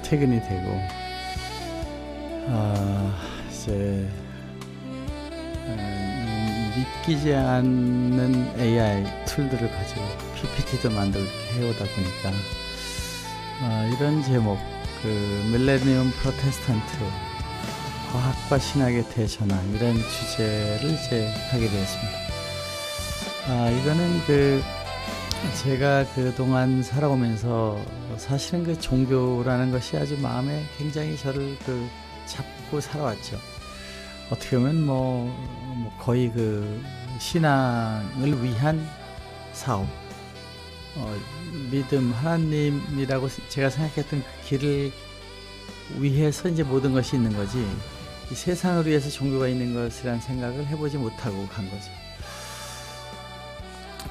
퇴근이 되고 이제 믿기지 않는 AI 툴들을 가지고 PPT도 만들고 해오다 보니까 이런 제목, 밀레니엄 프로테스탄트, 과학과 신학의 대전환, 이런 주제를 이제 하게 되었습니다. 이거는 제가 그동안 살아오면서 사실은 종교라는 것이 아주 마음에 굉장히 저를 잡고 살아왔죠. 어떻게 보면 거의 신앙을 위한 사업, 믿음, 하나님이라고 제가 생각했던 그 길을 위해서 이제 모든 것이 있는 거지, 이 세상을 위해서 종교가 있는 것이라는 생각을 해보지 못하고 간 거죠.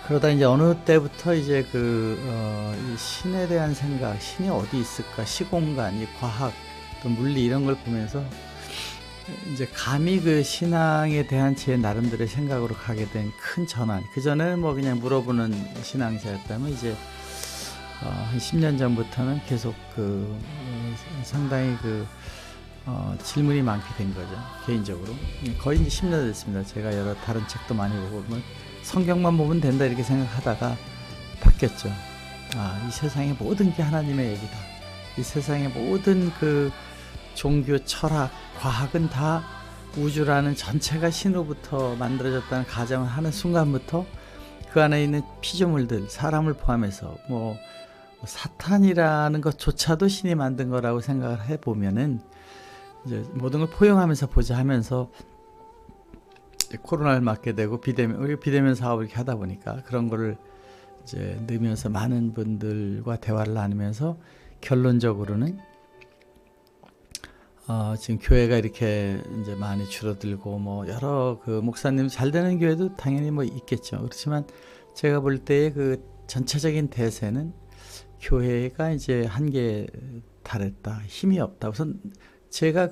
그러다 이제 어느 때부터 이제 이 신에 대한 생각, 신이 어디 있을까, 시공간, 이 과학, 또 물리 이런 걸 보면서 이제 감히 신앙에 대한 제 나름대로의 생각으로 가게 된 큰 전환. 그전에는 그냥 물어보는 신앙자였다면 이제 한 10년 전부터는 계속 상당히 질문이 많게 된 거죠. 개인적으로 거의 이제 10년 됐습니다. 제가 여러 다른 책도 많이 보고 성경만 보면 된다 이렇게 생각하다가 바뀌었죠. 이 세상의 모든 게 하나님의 얘기다. 이 세상의 모든 종교, 철학, 과학은 다 우주라는 전체가 신으로부터 만들어졌다는 가정을 하는 순간부터 그 안에 있는 피조물들, 사람을 포함해서 사탄이라는 것조차도 신이 만든 거라고 생각을 해보면은 이제 모든 걸 포용하면서 보자 하면서 코로나를 맞게 되고 우리 비대면 사업을 이렇게 하다 보니까 그런 거를 이제 넣으면서 많은 분들과 대화를 나누면서 결론적으로는 지금 교회가 이렇게 이제 많이 줄어들고 여러 목사님 잘 되는 교회도 당연히 있겠죠. 그렇지만 제가 볼 때의 전체적인 대세는 교회가 이제 한계에 달했다, 힘이 없다. 우선 제가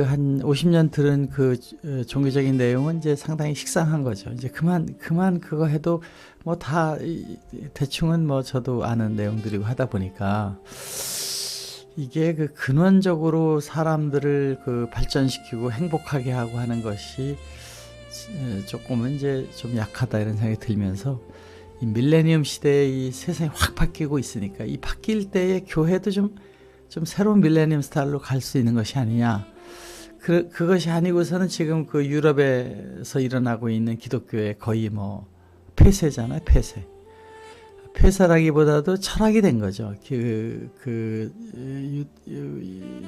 한 50년 들은 종교적인 내용은 이제 상당히 식상한 거죠. 이제 그만 그거 해도 다 대충은 저도 아는 내용들이고 하다 보니까 이게 근원적으로 사람들을 발전시키고 행복하게 하고 하는 것이 조금은 이제 좀 약하다 이런 생각이 들면서 이 밀레니엄 시대에 이 세상이 확 바뀌고 있으니까 이 바뀔 때에 교회도 좀 새로운 밀레니엄 스타일로 갈 수 있는 것이 아니냐. 그것이 아니고서는 지금 유럽에서 일어나고 있는 기독교의 거의 폐쇄잖아요. 폐쇄라기보다도 철학이 된 거죠.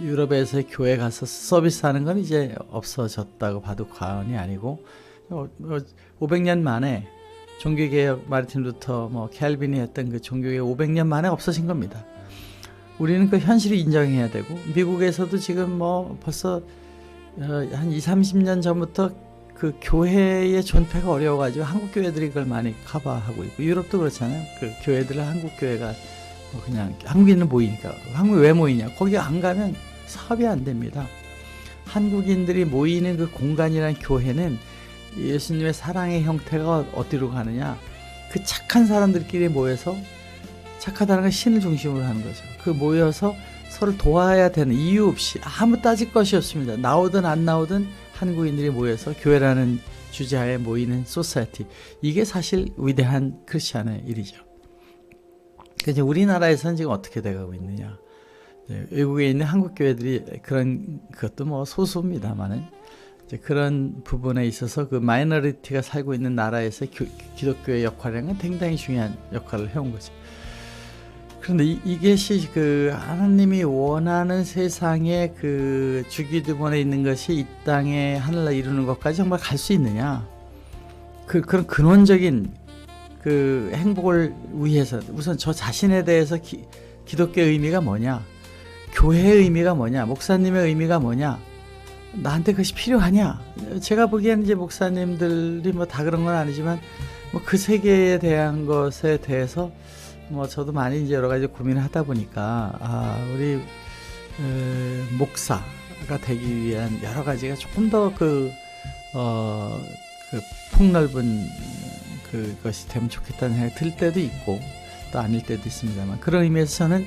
유럽에서의 교회 가서 서비스하는 건 이제 없어졌다고 봐도 과언이 아니고 500년 만에 종교개혁, 마르틴 루터, 캘빈이 했던 종교개혁 500년 만에 없어진 겁니다. 우리는 현실을 인정해야 되고, 미국에서도 지금 벌써 한 20-30년 전부터 교회의 존폐가 어려워가지고 한국 교회들이 그걸 많이 커버하고 있고, 유럽도 그렇잖아요. 교회들은 한국 교회가 그냥 한국인은 모이니까. 한국에 왜 모이냐? 거기 안 가면 사업이 안 됩니다. 한국인들이 모이는 공간이란 교회는 예수님의 사랑의 형태가 어디로 가느냐? 착한 사람들끼리 모여서, 착하다는 건 신을 중심으로 하는 거죠. 모여서 서로 도와야 되는 이유 없이 아무 따질 것이 없습니다. 나오든 안 나오든 한국인들이 모여서 교회라는 주제하에 모이는 소사이티. 이게 사실 위대한 크리스찬의 일이죠. 그래서 우리나라에서는 지금 어떻게 돼가고 있느냐. 외국에 있는 한국 교회들이 그것도 소수입니다만은 그런 부분에 있어서 마이너리티가 살고 있는 나라에서 기독교의 역할은 굉장히 중요한 역할을 해온 거죠. 그런데 이것이 하나님이 원하는 세상의 주기도문에 있는 것이 이 땅에 하늘날 이루는 것까지 정말 갈 수 있느냐? 그런 근원적인 행복을 위해서 우선 저 자신에 대해서 기독교의 의미가 뭐냐? 교회의 의미가 뭐냐? 목사님의 의미가 뭐냐? 나한테 그것이 필요하냐? 제가 보기에는 이제 목사님들이 다 그런 건 아니지만 그 세계에 대한 것에 대해서 저도 많이 이제 여러 가지 고민을 하다 보니까 우리 목사가 되기 위한 여러 가지가 조금 더 폭넓은 그것이 되면 좋겠다는 생각이 들 때도 있고 또 아닐 때도 있습니다만, 그런 의미에서 저는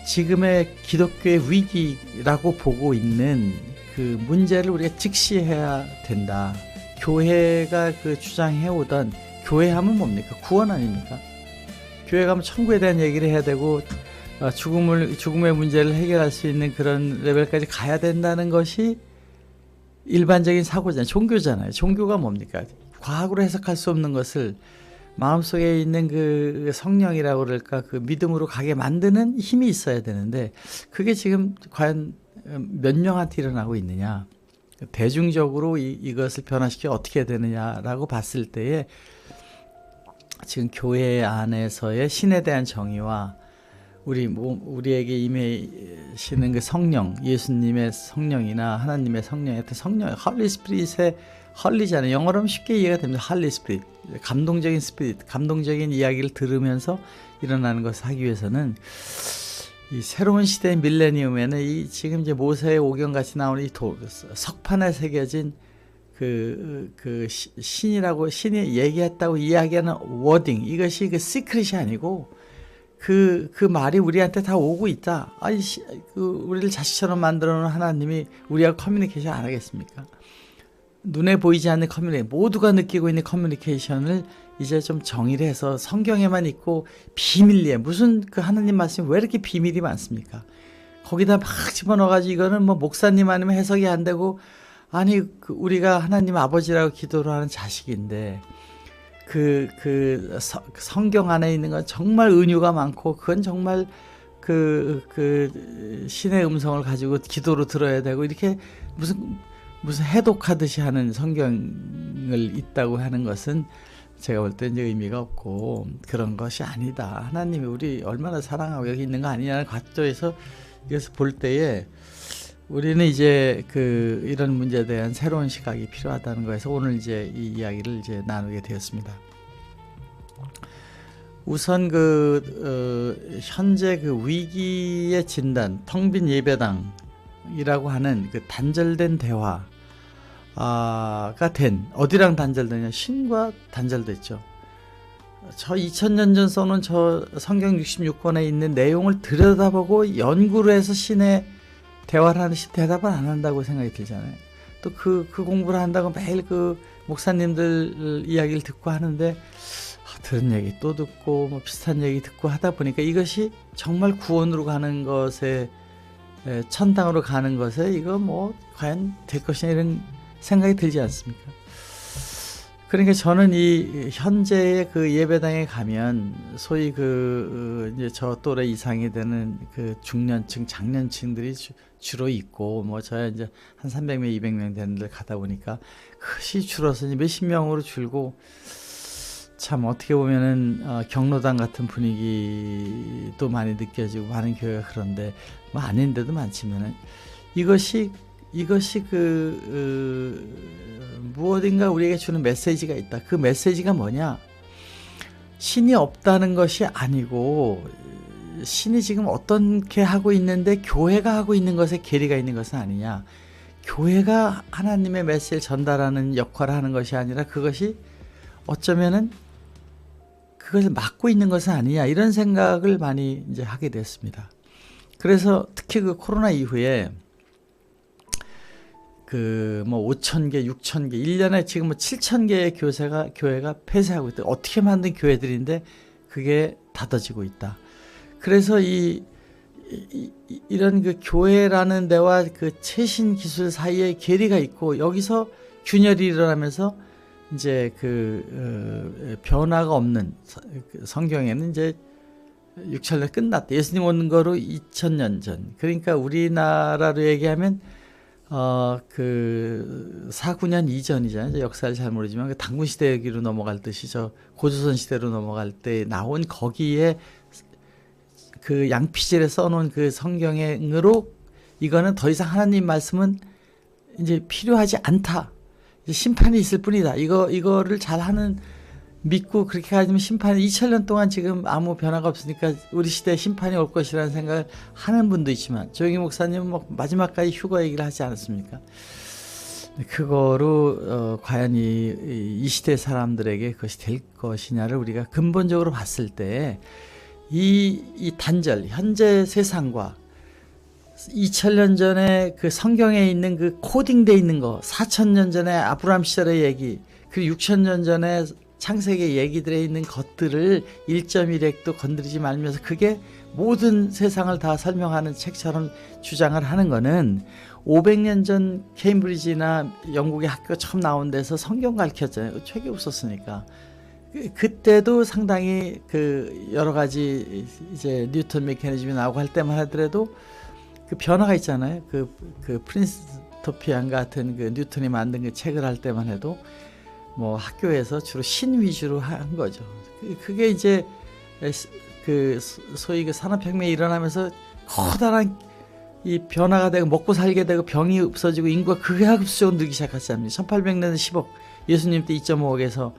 지금의 기독교의 위기라고 보고 있는 그 문제를 우리가 직시해야 된다. 교회가 그 주장해오던, 교회 하면 뭡니까? 구원 아닙니까? 교회 가면 천국에 대한 얘기를 해야 되고 죽음의 문제를 해결할 수 있는 그런 레벨까지 가야 된다는 것이 일반적인 사고잖아요. 종교잖아요. 종교가 뭡니까? 과학으로 해석할 수 없는 것을 마음속에 있는 그 성령이라고 그럴까, 그 믿음으로 가게 만드는 힘이 있어야 되는데, 그게 지금 과연 몇 명한테 일어나고 있느냐, 대중적으로 이것을 변화시켜 어떻게 해야 되느냐라고 봤을 때에 지금 교회 안에서의 신에 대한 정의와 우리에게 임해시는 그 성령, 예수님의 성령이나 하나님의 성령의 성령, 헐리 스피릿의, 헐리잖아요. 영어로 하면 쉽게 이해가 됩니다. 헐리 스피릿, 감동적인 스피릿, 감동적인 이야기를 들으면서 일어나는 것을 하기 위해서는 이 새로운 시대의 밀레니엄에는 이 지금 이제 모세의 오경 같이 나오는 이 석판에 새겨진 신이 얘기했다고 이야기하는 워딩, 이것이 그 시크릿이 아니고 그 말이 우리한테 다 오고 있다. 아니, 우리를 자식처럼 만들어 놓은 하나님이 우리하고 커뮤니케이션 안 하겠습니까? 눈에 보이지 않는 커뮤니케이션, 모두가 느끼고 있는 커뮤니케이션을 이제 좀 정의를 해서 성경에만 있고 비밀리에, 무슨 그 하나님 말씀이 왜 이렇게 비밀이 많습니까? 거기다 막 집어넣어가지고 이거는 뭐 목사님 아니면 해석이 안 되고, 아니 우리가 하나님 아버지라고 기도를 하는 자식인데 성경 안에 있는 건 정말 은유가 많고, 그건 정말 신의 음성을 가지고 기도로 들어야 되고, 이렇게 무슨 해독하듯이 하는 성경을 있다고 하는 것은 제가 볼 때 이제 의미가 없고, 그런 것이 아니다. 하나님이 우리 얼마나 사랑하고 여기 있는 거 아니냐는 각도에서 이것을 볼 때에 우리는 이제 이런 문제에 대한 새로운 시각이 필요하다는 거에서 오늘 이제 이 이야기를 이제 나누게 되었습니다. 우선 현재 위기의 진단, 텅 빈 예배당이라고 하는 단절된 대화가 어디랑 단절되냐? 신과 단절됐죠. 저 2000년 전 써놓은 저 성경 66권에 있는 내용을 들여다보고 연구를 해서 신의 대화를 하는 시 대답을 안 한다고 생각이 들잖아요. 또 그 공부를 한다고 매일 목사님들 이야기를 듣고 하는데, 들은 얘기 또 듣고 뭐 비슷한 얘기 듣고 하다 보니까 이것이 정말 구원으로 가는 것에, 천당으로 가는 것에 이거 뭐 과연 될 것이냐, 이런 생각이 들지 않습니까? 그러니까 저는 이 현재의 예배당에 가면 소위 이제 저 또래 이상이 되는 중년층, 장년층들이 주로 있고, 뭐 저야 이제 한 300명, 200명 되는 데 가다 보니까 그것이 줄어서 이제 몇십 명으로 줄고, 참 어떻게 보면은 경로당 같은 분위기도 많이 느껴지고 많은 교회가 그런데 뭐 아닌데도 많지만은 이것이 무엇인가 우리에게 주는 메시지가 있다. 그 메시지가 뭐냐? 신이 없다는 것이 아니고, 신이 지금 어떻게 하고 있는데 교회가 하고 있는 것에 괴리가 있는 것은 아니냐. 교회가 하나님의 메시지를 전달하는 역할을 하는 것이 아니라 그것이 어쩌면은 그것을 막고 있는 것은 아니냐, 이런 생각을 많이 이제 하게 됐습니다. 그래서 특히 코로나 이후에 5,000개, 6,000개, 1년에 지금 7,000개의 교회가 폐쇄하고 있다. 어떻게 만든 교회들인데 그게 닫아지고 있다. 그래서 이런 교회라는 데와 최신 기술 사이에 괴리가 있고, 여기서 균열이 일어나면서 이제 변화가 없는, 성경에는 이제 6,000년 끝났다. 예수님 오는 거로 2000년 전. 그러니까 우리나라로 얘기하면 4,9년 이전이잖아요. 역사를 잘 모르지만 당군 시대기로 넘어갈 듯이 저 고조선 시대로 넘어갈 때 나온, 거기에 양피질에 써놓은 성경으로 이거는 더 이상 하나님 말씀은 이제 필요하지 않다. 이제 심판이 있을 뿐이다. 이거를 잘하는, 믿고 그렇게 가지면 심판이 2000년 동안 지금 아무 변화가 없으니까 우리 시대에 심판이 올 것이라는 생각을 하는 분도 있지만, 조영희 목사님은 마지막까지 휴거 얘기를 하지 않았습니까? 그거로 과연 이 시대 사람들에게 그것이 될 것이냐를 우리가 근본적으로 봤을 때, 이 단절, 현재 세상과 2000년 전에 그 성경에 있는 그 코딩돼 있는 거, 4000년 전에 아브라함 시절의 얘기, 그리고 6000년 전에 창세기 얘기들에 있는 것들을 1.1핵도 건드리지 말면서 그게 모든 세상을 다 설명하는 책처럼 주장을 하는 거는 500년 전 케임브리지나 영국의 학교가 처음 나온 데서 성경 가르쳤잖아요. 책이 없었으니까. 그때도 상당히 그 여러 가지 이제 뉴턴 메커니즘이 나오고 할 때만 하더라도 그 변화가 있잖아요. 그 프린스토피안 같은 그 뉴턴이 만든 그 책을 할 때만 해도 뭐 학교에서 주로 신 위주로 한 거죠. 그게 이제 그 소위 그 산업혁명이 일어나면서 커다란 이 변화가 되고 먹고 살게 되고 병이 없어지고 인구가 극약급수적으로 늘기 시작하지 않습니까? 1800년대 10억, 예수님 때 2.5억에서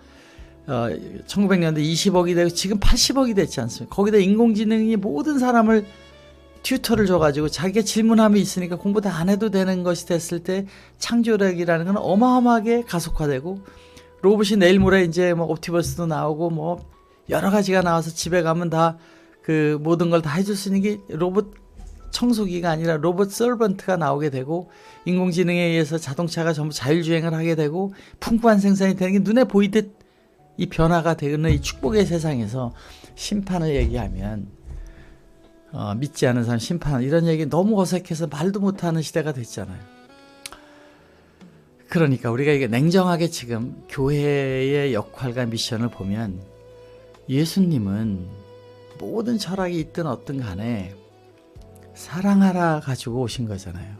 1900년대 20억이 되고 지금 80억이 됐지 않습니까? 거기다 인공지능이 모든 사람을 튜터를 줘가지고 자기가 질문함이 있으니까 공부 다 안 해도 되는 것이 됐을 때 창조력이라는 건 어마어마하게 가속화되고 로봇이 내일 모레 이제 뭐 옵티버스도 나오고 뭐 여러 가지가 나와서 집에 가면 다 그 모든 걸 다 해줄 수 있는 게 로봇 청소기가 아니라 로봇 서번트가 나오게 되고 인공지능에 의해서 자동차가 전부 자율주행을 하게 되고 풍부한 생산이 되는 게 눈에 보이듯 이 변화가 되는 이 축복의 세상에서 심판을 얘기하면 믿지 않은 사람 심판 이런 얘기 너무 어색해서 말도 못하는 시대가 됐잖아요. 그러니까 우리가 이게 냉정하게 지금 교회의 역할과 미션을 보면 예수님은 모든 철학이 있든 어떤 간에 사랑하라 가지고 오신 거잖아요.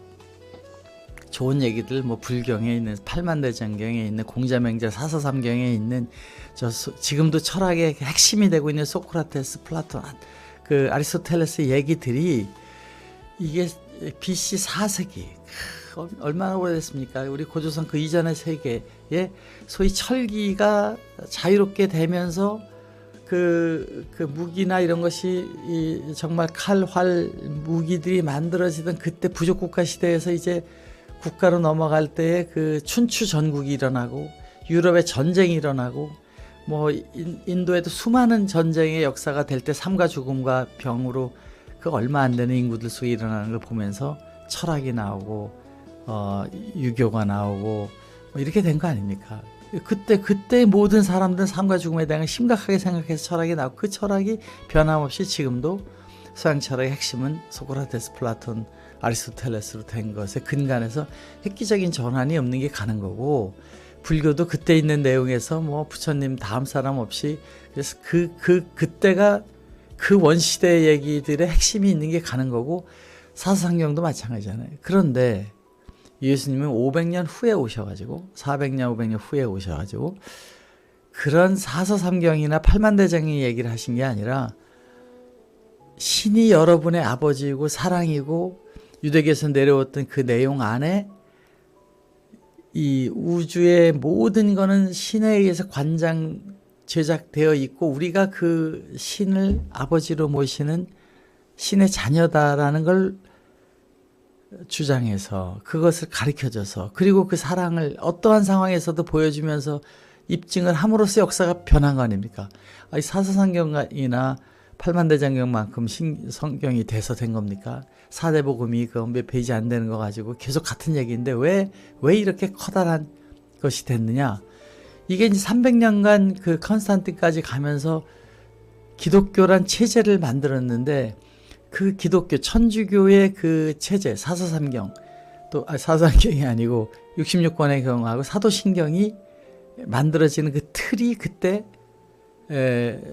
좋은 얘기들 뭐 불경에 있는 팔만대장경에 있는 공자맹자 사서삼경에 있는 지금도 철학의 핵심이 되고 있는 소크라테스, 플라톤, 그 아리스토텔레스 얘기들이 이게 BC 4세기 얼마나 오래됐습니까? 우리 고조선 그 이전의 세계에 소위 철기가 자유롭게 되면서 그 무기나 이런 것이 정말 칼, 활, 무기들이 만들어지던 그때 부족국가 시대에서 이제 국가로 넘어갈 때에 그 춘추 전국이 일어나고 유럽에 전쟁이 일어나고 뭐 인도에도 수많은 전쟁의 역사가 될 때 삶과 죽음과 병으로 그 얼마 안 되는 인구들 속에 일어나는 걸 보면서 철학이 나오고 유교가 나오고 뭐 이렇게 된 거 아닙니까? 그때 모든 사람들은 삶과 죽음에 대한 심각하게 생각해서 철학이 나오고 그 철학이 변함없이 지금도 서양 철학의 핵심은 소크라테스, 플라톤, 아리스토텔레스로 된 것에 근간에서 획기적인 전환이 없는 게 가는 거고 불교도 그때 있는 내용에서 뭐 부처님 다음 사람 없이 그래서 그때가 그 원시대 얘기들의 핵심이 있는 게 가는 거고 사서상경도 마찬가지잖아요. 그런데 예수님은 500년 후에 오셔가지고 400년 500년 후에 오셔가지고 그런 사서삼경이나 팔만대장의 얘기를 하신 게 아니라 신이 여러분의 아버지이고 사랑이고 유대교에서 내려왔던 그 내용 안에 이 우주의 모든 거는 신에 의해서 관장 제작되어 있고 우리가 그 신을 아버지로 모시는 신의 자녀다라는 걸 주장해서 그것을 가르쳐줘서 그리고 그 사랑을 어떠한 상황에서도 보여주면서 입증을 함으로써 역사가 변한 거 아닙니까? 사서상경이나 팔만대장경만큼 성경이 돼서 된 겁니까? 사대복음이 그 몇 페이지 안 되는 거 가지고 계속 같은 얘기인데 왜 이렇게 커다란 것이 됐느냐? 이게 이제 300년간 그 컨스탄틴까지 가면서 기독교란 체제를 만들었는데 그 기독교 천주교의 그 체제 사서삼경 또 사서삼경이 아니고 66권의 경하고 사도신경이 만들어지는 그 틀이 그때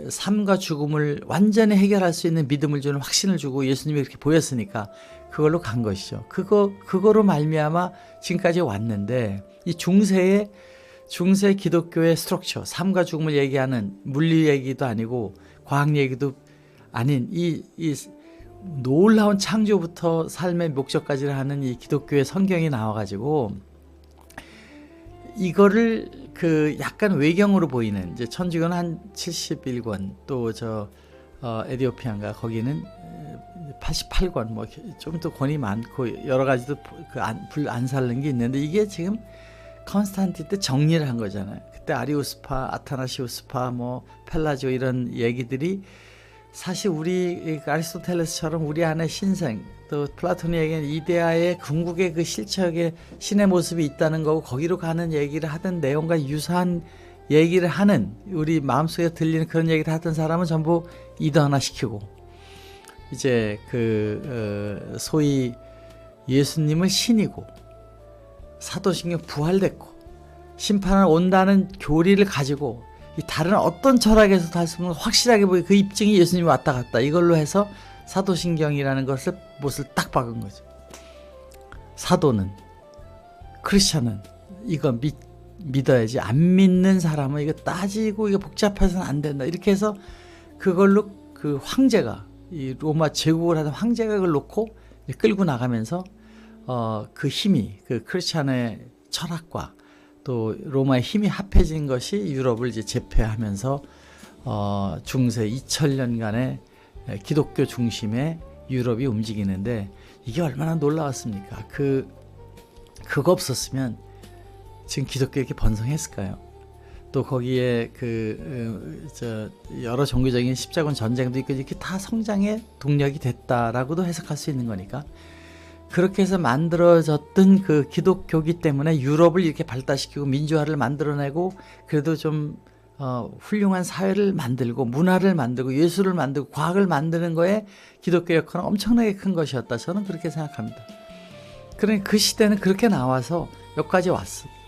삶과 죽음을 완전히 해결할 수 있는 믿음을 주는 확신을 주고 예수님이 그렇게 보였으니까 그걸로 간 것이죠. 그거로 말미암아 지금까지 왔는데 이 중세 기독교의 스트럭처 삶과 죽음을 얘기하는 물리 얘기도 아니고 과학 얘기도 아닌 이 놀라운 창조부터 삶의 목적까지를 하는 이 기독교의 성경이 나와가지고 이거를 그 약간 외경으로 보이는 이제 천주교는 한 71권 또 에디오피아인가 거기는 88권 뭐 좀 더 권이 많고 여러 가지도 불 안 살는 게 있는데 이게 지금 컨스탄틴 때 정리를 한 거잖아요. 그때 아리우스파, 아타나시우스파, 뭐 펠라지오 이런 얘기들이 사실 우리 아리스토텔레스처럼 우리 안에 신생, 또 플라톤이 얘기한 이데아의 궁극의 그 실체적의 신의 모습이 있다는 거고 거기로 가는 얘기를 하던 내용과 유사한 얘기를 하는, 우리 마음속에 들리는 그런 얘기를 하던 사람은 전부 이단화 시키고, 이제 소위 예수님을 신이고 사도신경 부활됐고 심판은 온다는 교리를 가지고 이 다른 어떤 철학에서도 할 수 없는 확실하게 보기 그 입증이 예수님이 왔다 갔다, 이걸로 해서 사도신경이라는 것을 못을 딱 박은 거죠. 사도는, 크리스천은 이거 믿어야지, 안 믿는 사람은 이거 따지고 이거 복잡해서는 안 된다, 이렇게 해서 그걸로 그 황제가, 이 로마 제국을 하던 황제가 그걸 놓고 끌고 나가면서 그 힘이, 그 크리스천의 철학과 또 로마의 힘이 합해진 것이 유럽을 이제 제패하면서 중세 2000년간의 기독교 중심의 유럽이 움직이는데, 이게 얼마나 놀라웠습니까? 그거 없었으면 지금 기독교 이렇게 번성했을까요? 또 거기에 여러 종교적인 십자군 전쟁도 있고 이렇게 다 성장의 동력이 됐다라고도 해석할 수 있는 거니까, 그렇게 해서 만들어졌던 그 기독교기 때문에 유럽을 이렇게 발달시키고 민주화를 만들어내고, 그래도 좀 훌륭한 사회를 만들고 문화를 만들고 예술을 만들고 과학을 만드는 거에 기독교 역할은 엄청나게 큰 것이었다, 저는 그렇게 생각합니다. 그러니까 그 시대는 그렇게 나와서 여기까지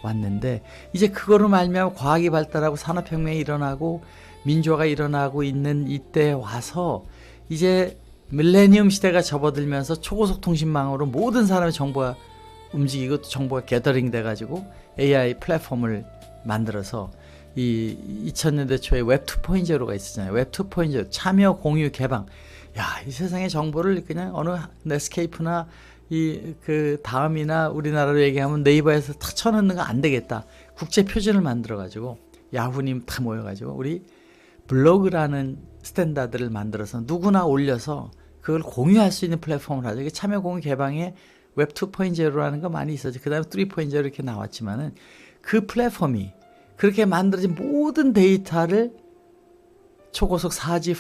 왔는데, 이제 그거로 말미암아 과학이 발달하고 산업혁명이 일어나고 민주화가 일어나고 있는 이때 와서 이제 밀레니엄 시대가 접어들면서 초고속 통신망으로 모든 사람의 정보가 움직이고 또 정보가 게더링 돼가지고 AI 플랫폼을 만들어서 이 2000년대 초에 웹 2.0가 있었잖아요. 웹 2.0 참여, 공유, 개방. 야, 이 세상의 정보를 그냥 어느 넷스케이프나 그 다음이나 우리나라로 얘기하면 네이버에서 탁 쳐넣는 거 안 되겠다. 국제 표준을 만들어가지고 야후님 다 모여가지고 우리 블로그라는 스탠다드를 만들어서 누구나 올려서 그걸 공유할 수 있는 플랫폼을 하죠. 이게 참여, 공유, 개방에 웹 2.0라는 거 많이 있었죠. 그 다음에 3.0 이렇게 나왔지만은 그 플랫폼이 그렇게 만들어진 모든 데이터를 초고속 4G,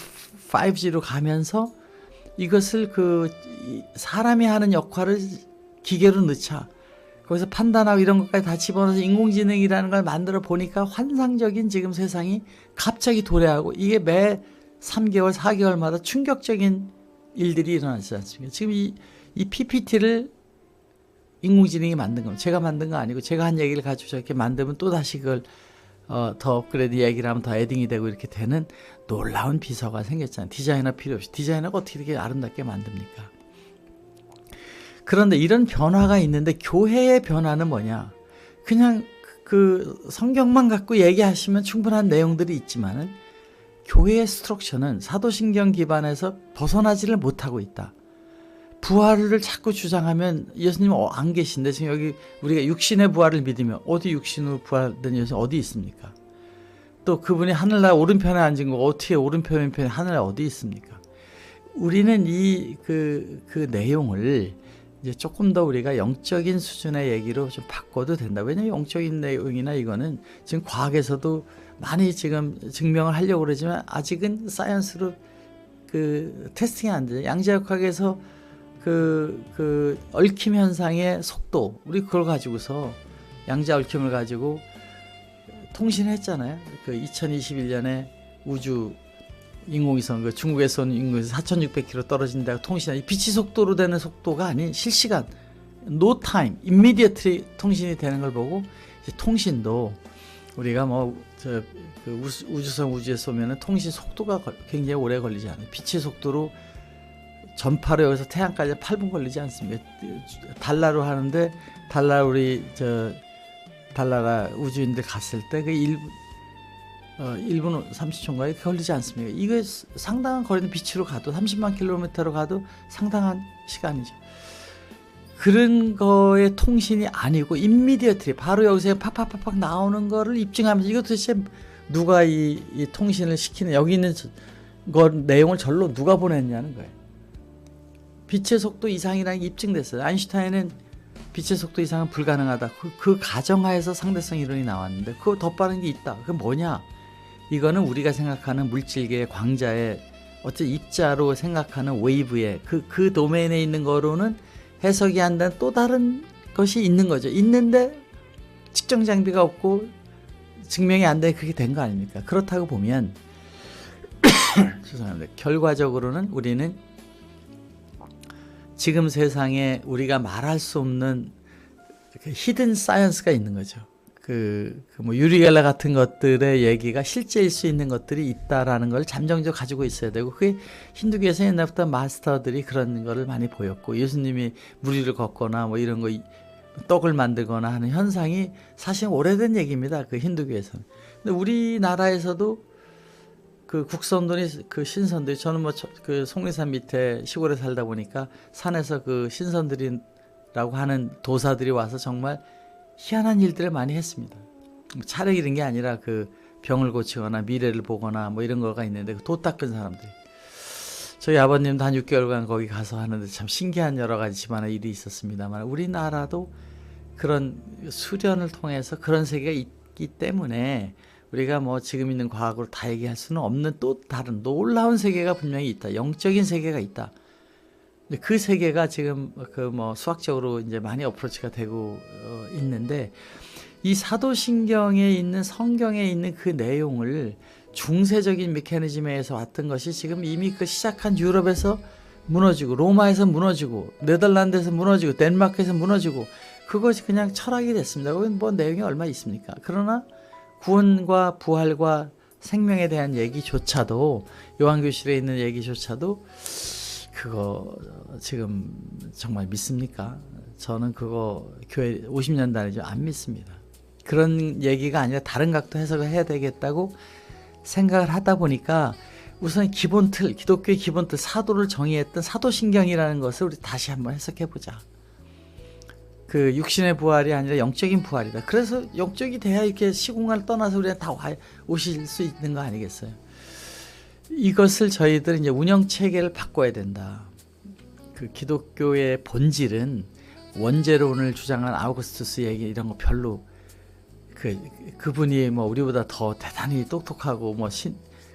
5G로 가면서 이것을 사람이 하는 역할을 기계로 넣자. 거기서 판단하고 이런 것까지 다 집어넣어서 인공지능이라는 걸 만들어 보니까 환상적인 지금 세상이 갑자기 도래하고, 이게 매 3개월, 4개월마다 충격적인 일들이 일어나지 않습니까? 지금 이 PPT를 인공지능이 만든 겁니다. 제가 만든 거 아니고, 제가 한 얘기를 가지고 저렇게 만들면 또 다시 그걸 더 업그레이드 얘기를 하면 더 에딩이 되고 이렇게 되는 놀라운 비서가 생겼잖아요. 디자이너 필요 없이. 디자이너가 어떻게 이렇게 아름답게 만듭니까? 그런데 이런 변화가 있는데 교회의 변화는 뭐냐? 그냥 그 성경만 갖고 얘기하시면 충분한 내용들이 있지만은 교회의 스트럭처는 사도신경 기반에서 벗어나지를 못하고 있다. 부활을 자꾸 주장하면 예수님은 안 계신데, 지금 여기 우리가 육신의 부활을 믿으면 어디 육신으로 부활된 예수님 어디 있습니까? 또 그분이 하늘나라 오른편에 앉은 거 어떻게 오른편에 하늘나라 어디 있습니까? 우리는 그 내용을 이제 조금 더 우리가 영적인 수준의 얘기로 좀 바꿔도 된다. 왜냐하면 영적인 내용이나 이거는 지금 과학에서도 많이 지금 증명을 하려고 그러지만 아직은 사이언스로 테스팅이 안 돼요. 양자역학에서 얽힘 현상의 속도, 우리 그걸 가지고서 양자 얽힘을 가지고 통신했잖아요. 2021년에 우주 인공위성, 중국에서 온 인공위성 4,600km 떨어진다고 통신한, 이 빛의 속도로 되는 속도가 아닌 실시간, no time, immediately 통신이 되는 걸 보고, 이제 통신도 우리가 우주선 우주에 쏘면은 통신 속도가 굉장히 오래 걸리지 않아요. 빛의 속도로 전파로 여기서 태양까지 8분 걸리지 않습니다. 달나로 하는데 달나라 우주인들 갔을 때 1분 30초인가에 걸리지 않습니까? 이거 상당한 거리는 빛으로 가도 30만 킬로미터로 가도 상당한 시간이죠. 그런 거의 통신이 아니고 임미디어트리 바로 여기서 팍팍팍팍 나오는 거를 입증하면서, 이거 도대체 누가 이 통신을 시키는, 여기 있는 내용을 절로 누가 보냈냐는 거예요. 빛의 속도 이상이라는 게 입증됐어요. 아인슈타인은 빛의 속도 이상은 불가능하다. 그 가정하에서 상대성 이론이 나왔는데, 그거 더 빠른 게 있다. 그게 뭐냐? 이거는 우리가 생각하는 물질계의 광자의 어째 입자로 생각하는 웨이브의 그 도메인에 있는 거로는 해석이 안 되는 또 다른 것이 있는 거죠. 있는데 측정 장비가 없고 증명이 안 돼 그렇게 된 거 아닙니까? 그렇다고 보면 죄송합니다. 결과적으로는 우리는 지금 세상에 우리가 말할 수 없는 히든 사이언스가 있는 거죠. 뭐 유리겔라 같은 것들의 얘기가 실제일 수 있는 것들이 있다라는 걸 잠정적 가지고 있어야 되고, 그게 힌두교에서 옛날부터 마스터들이 그런 거를 많이 보였고, 예수님이 무리를 걷거나 뭐 이런 거 떡을 만들거나 하는 현상이 사실 오래된 얘기입니다. 그 힌두교에서는. 근데 우리나라에서도 그 국선들이 그 신선들이, 저는 뭐 그 속리산 밑에 시골에 살다 보니까 산에서 그 신선들이라고 하는 도사들이 와서 정말 희한한 일들을 많이 했습니다. 차례 이런 게 아니라 그 병을 고치거나 미래를 보거나 뭐 이런 거가 있는데 그 도 닦은 사람들이, 저희 아버님도 한 6개월간 거기 가서 하는데 참 신기한 여러 가지 집안의 일이 있었습니다만, 우리나라도 그런 수련을 통해서 그런 세계가 있기 때문에 우리가 뭐 지금 있는 과학으로 다 얘기할 수는 없는 또 다른 놀라운 세계가 분명히 있다. 영적인 세계가 있다. 그 세계가 지금 그 뭐 수학적으로 이제 많이 어프로치가 되고 있는데, 이 사도신경에 있는 성경에 있는 그 내용을 중세적인 메커니즘에 의해서 왔던 것이 지금 이미 그 시작한 유럽에서 무너지고, 로마에서 무너지고, 네덜란드에서 무너지고, 덴마크에서 무너지고, 그것이 그냥 철학이 됐습니다. 거기 뭐 내용이 얼마 있습니까? 그러나 구원과 부활과 생명에 대한 얘기조차도, 요한교실에 있는 얘기조차도 그거 지금 정말 믿습니까? 저는 그거 교회 50년 다니죠. 안 믿습니다. 그런 얘기가 아니라 다른 각도 해석을 해야 되겠다고 생각을 하다 보니까, 우선 기본 틀, 기독교의 기본 틀, 사도를 정의했던 사도신경이라는 것을 우리 다시 한번 해석해 보자. 그 육신의 부활이 아니라 영적인 부활이다. 그래서 영적이 돼야 이렇게 시공간을 떠나서 우리가 다 오실 수 있는 거 아니겠어요? 이것을 저희들은 이제 운영 체계를 바꿔야 된다. 그 기독교의 본질은 원죄론을 주장한 아우구스투스 얘기 이런 거 별로, 그분이 뭐 우리보다 더 대단히 똑똑하고 뭐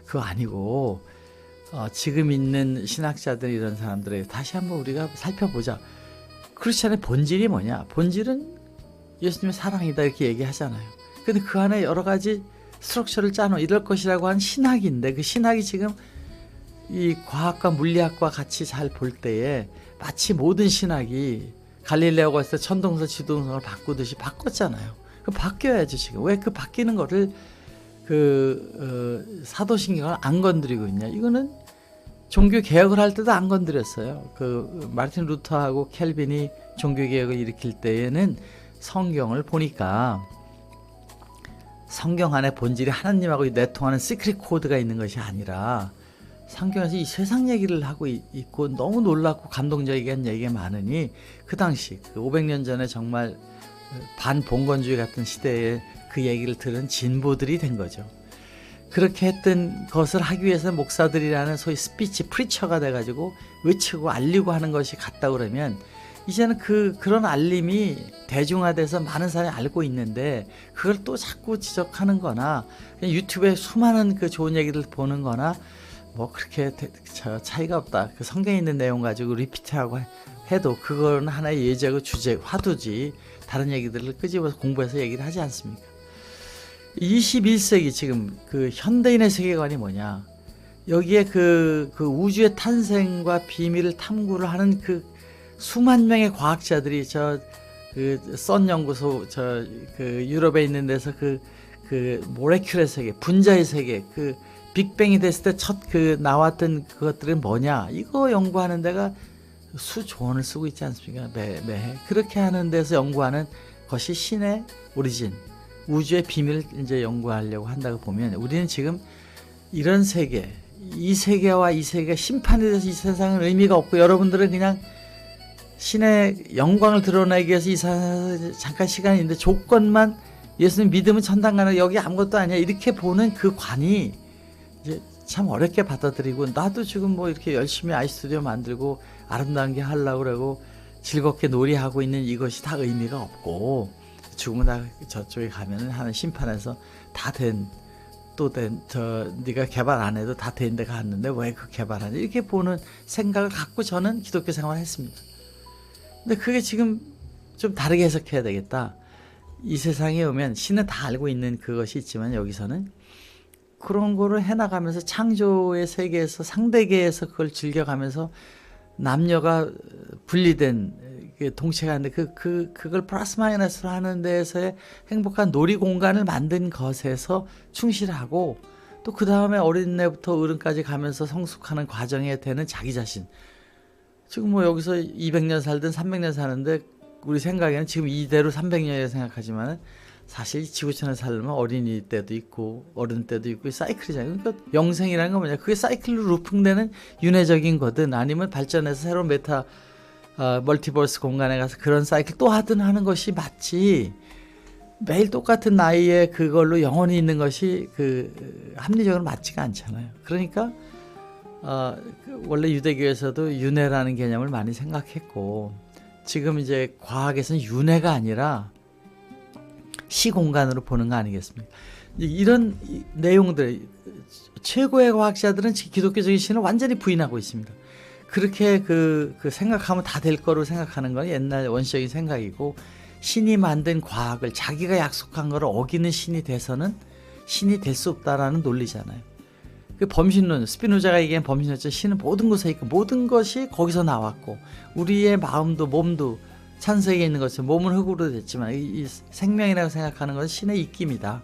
그거 아니고, 지금 있는 신학자들 이런 사람들의 다시 한번 우리가 살펴보자. 크리스천의 본질이 뭐냐? 본질은 예수님의 사랑이다 이렇게 얘기하잖아요. 근데 그 안에 여러 가지 스트럭처를 짜놓은 이럴 것이라고 한 신학인데, 그 신학이 지금 이 과학과 물리학과 같이 잘 볼 때에 마치 모든 신학이 갈릴레오가 왔을 때 천동설 지동설을 바꾸듯이 바꿨잖아요. 그 바뀌어야죠 지금. 왜 그 바뀌는 거를 사도신경을 안 건드리고 있냐? 이거는 종교 개혁을 할 때도 안 건드렸어요. 그 마르틴 루터하고 켈빈이 종교 개혁을 일으킬 때에는 성경을 보니까 성경 안에 본질이 하나님하고 내통하는 시크릿 코드가 있는 것이 아니라, 성경에서 이 세상 얘기를 하고 있고 너무 놀랍고 감동적인 얘기가 많으니, 그 당시 500년 전에 정말 반봉건주의 같은 시대에 그 얘기를 들은 진보들이 된 거죠. 그렇게 했던 것을 하기 위해서 목사들이라는 소위 스피치 프리처가 돼가지고 외치고 알리고 하는 것이 같다 그러면, 이제는 그런 알림이 대중화돼서 많은 사람이 알고 있는데, 그걸 또 자꾸 지적하는 거나 그냥 유튜브에 수많은 그 좋은 얘기를 보는 거나 뭐 그렇게 차이가 없다. 그 성경에 있는 내용 가지고 리피트하고 해도 그거는 하나의 예제고 주제, 화두지, 다른 얘기들을 끄집어서 공부해서 얘기를 하지 않습니까? 21세기 지금 그 현대인의 세계관이 뭐냐? 여기에 그 우주의 탄생과 비밀을 탐구를 하는 그 수만 명의 과학자들이 선 연구소 그 유럽에 있는 데서 그 모레큘의 세계, 분자의 세계, 그 빅뱅이 됐을 때 첫 나왔던 그것들은 뭐냐? 이거 연구하는 데가 수조 원을 쓰고 있지 않습니까? 매해. 그렇게 하는 데서 연구하는 것이 신의 오리진, 우주의 비밀을 이제 연구하려고 한다고 보면, 우리는 지금 이런 세계, 이 세계와 이 세계가 심판에 대해서 이 세상은 의미가 없고, 여러분들은 그냥 신의 영광을 드러내기 위해서 이 세상에 잠깐 시간이 있는데 조건만 예수님 믿으면 천당 가는, 여기 아무것도 아니야, 이렇게 보는 그 관이 이제 참 어렵게 받아들이고, 나도 지금 뭐 이렇게 열심히 아이스튜디오 만들고 아름다운 게 하려고 그러고 즐겁게 놀이하고 있는 이것이 다 의미가 없고, 죽으면 다 저쪽에 가면은 하는 심판에서 다 된 네가 개발 안 해도 다 되는 데 갔는데 왜 그 개발하냐 이렇게 보는 생각을 갖고 저는 기독교 생활을 했습니다. 근데 그게 지금 좀 다르게 해석해야 되겠다. 이 세상에 오면 신은 다 알고 있는 그것이 있지만 여기서는 그런 거를 해나가면서 창조의 세계에서 상대계에서 그걸 즐겨가면서 남녀가 분리된 동체가 있는데 그걸 플러스 마이너스로 하는 데에서의 행복한 놀이 공간을 만든 것에서 충실하고 또 그 다음에 어린애부터 어른까지 가면서 성숙하는 과정에 되는 자기 자신. 지금 뭐 여기서 200년 살든 300년 사는데 우리 생각에는 지금 이대로 300년이라 생각하지만 사실 지구촌에 살면 어린이 때도 있고 어른 때도 있고 사이클이잖아요. 그러니까 영생이라는 건 뭐냐, 그게 사이클로 루풍되는 윤회적인 거든 아니면 발전해서 새로운 멀티버스 공간에 가서 그런 사이클 또 하든 하는 것이 맞지, 매일 똑같은 나이에 그걸로 영원히 있는 것이 합리적으로 맞지가 않잖아요. 그러니까 원래 유대교에서도 윤회라는 개념을 많이 생각했고, 지금 이제 과학에서는 윤회가 아니라 시공간으로 보는 거 아니겠습니까? 이런 내용들, 최고의 과학자들은 기독교적인 신을 완전히 부인하고 있습니다. 그렇게 생각하면 다 될 거로 생각하는 건 옛날 원시적인 생각이고, 신이 만든 과학을 자기가 약속한 거를 어기는 신이 돼서는 신이 될 수 없다라는 논리잖아요. 그 범신론, 스피노자가 얘기한 범신론처럼 신은 모든 곳에 있고 모든 것이 거기서 나왔고, 우리의 마음도 몸도 찬세계에 있는 것처럼 몸은 흙으로 됐지만 이 생명이라고 생각하는 것은 신의 입김이다.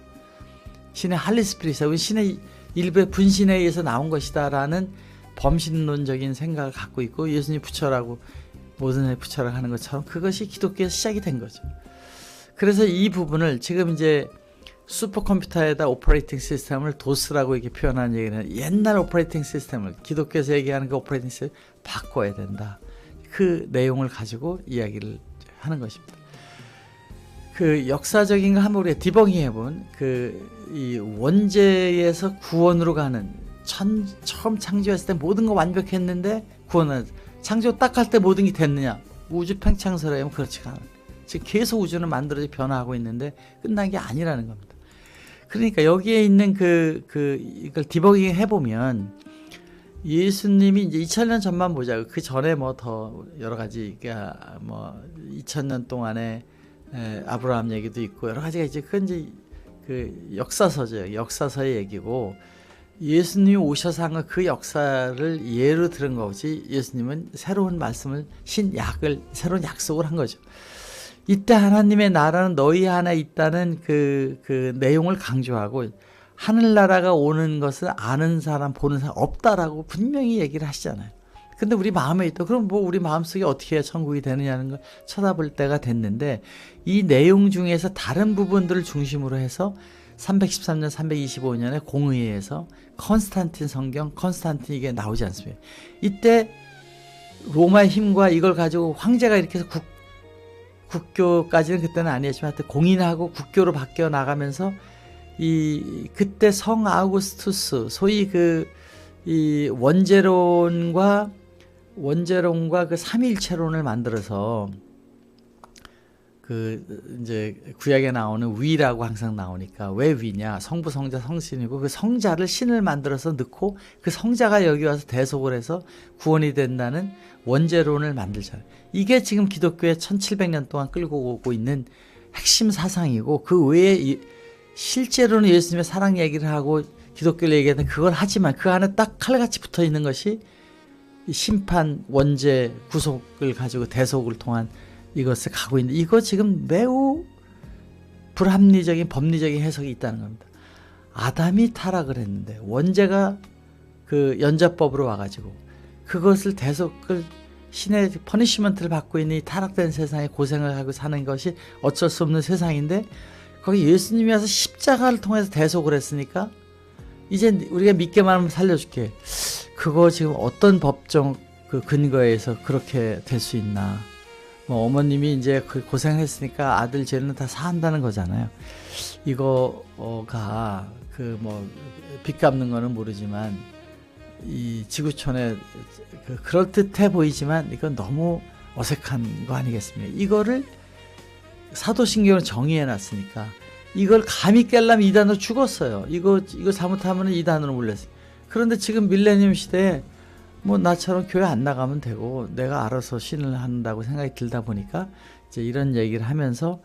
신의 할리스피릿이고 신의 일부의 분신에 의해서 나온 것이다라는 범신론적인 생각을 갖고 있고, 예수님 부처라고 모든 애 부처라고 하는 것처럼 그것이 기독교에서 시작이 된 거죠. 그래서 이 부분을 지금 이제 슈퍼컴퓨터에다 오퍼레이팅 시스템을 도스라고 이렇게 표현하는 얘기는, 옛날 오퍼레이팅 시스템을, 기독교에서 얘기하는 그 오퍼레이팅 시스템을 바꿔야 된다. 그 내용을 가지고 이야기를 하는 것입니다. 그 역사적인 거 한번 우리가 디버깅 해본 이 원죄에서 구원으로 가는, 처음 창조했을 때 모든 거 완벽했는데 구원은, 창조 딱 할 때 모든 게 됐느냐? 우주 팽창설에 하면 그렇지가 않아요. 지금 계속 우주는 만들어져 변화하고 있는데 끝난 게 아니라는 겁니다. 그러니까 여기에 있는 이걸 디버깅 해보면, 예수님이 이제 2000년 전만 보자. 그 전에 뭐 더 여러 가지, 뭐 2000년 동안에 아브라함 얘기도 있고 여러 가지가 이제 그건 이제 역사서죠. 역사서의 얘기고, 예수님이 오셔서 한 그 역사를 예로 들은 거지, 예수님은 새로운 말씀을, 새로운 약속을 한 거죠. 이때 하나님의 나라는 너희 안에 있다는 그 내용을 강조하고, 하늘나라가 오는 것을 아는 사람, 보는 사람 없다라고 분명히 얘기를 하시잖아요. 근데 우리 마음에 있다. 그럼 뭐 우리 마음속에 어떻게 해야 천국이 되느냐는 걸 쳐다볼 때가 됐는데, 이 내용 중에서 다른 부분들을 중심으로 해서 313년, 325년에 공의회에서 컨스탄틴 성경, 컨스탄틴 이게 나오지 않습니까? 이때 로마의 힘과 이걸 가지고 황제가 이렇게 해서 국교까지는 그때는 아니었지만 하여튼 공인하고 국교로 바뀌어 나가면서, 그때 성 아우구스투스, 소위 이 원죄론과 그 삼위일체론을 만들어서, 이제 구약에 나오는 위라고 항상 나오니까, 왜 위냐? 성부, 성자, 성신이고, 그 성자를 신을 만들어서 넣고 그 성자가 여기 와서 대속을 해서 구원이 된다는 원죄론을 만들잖아요. 이게 지금 기독교에 1700년 동안 끌고 오고 있는 핵심 사상이고, 그 외에 실제로는 예수님의 사랑 얘기를 하고 기독교를 얘기하는 그걸 하지만, 그 안에 딱 칼같이 붙어 있는 것이 심판, 원죄, 구속을 가지고 대속을 통한 이것을 가고 있는데, 이거 지금 매우 불합리적인 법리적인 해석이 있다는 겁니다. 아담이 타락을 했는데 원죄가 연자법으로 와가지고 그것을 대속을, 신의 퍼니시먼트를 받고 있는 이 타락된 세상에 고생을 하고 사는 것이 어쩔 수 없는 세상인데, 거기 예수님이 와서 십자가를 통해서 대속을 했으니까 이제 우리가 믿게만 하면 살려줄게. 그거 지금 어떤 법정 근거에서 그렇게 될 수 있나? 뭐 어머님이 이제 고생했으니까 아들 죄는 다 사한다는 거잖아요. 이거가 뭐 빚 갚는 거는 모르지만, 이 지구촌에 그럴듯해 보이지만 이건 너무 어색한 거 아니겠습니까? 이거를 사도신경을 정의해 놨으니까, 이걸 감히 깰려면 이단으로 죽었어요. 이거 잘못하면 이단으로 몰렸어요. 그런데 지금 밀레니엄 시대에 뭐 나처럼 교회 안 나가면 되고 내가 알아서 신을 한다고 생각이 들다 보니까 이제 이런 얘기를 하면서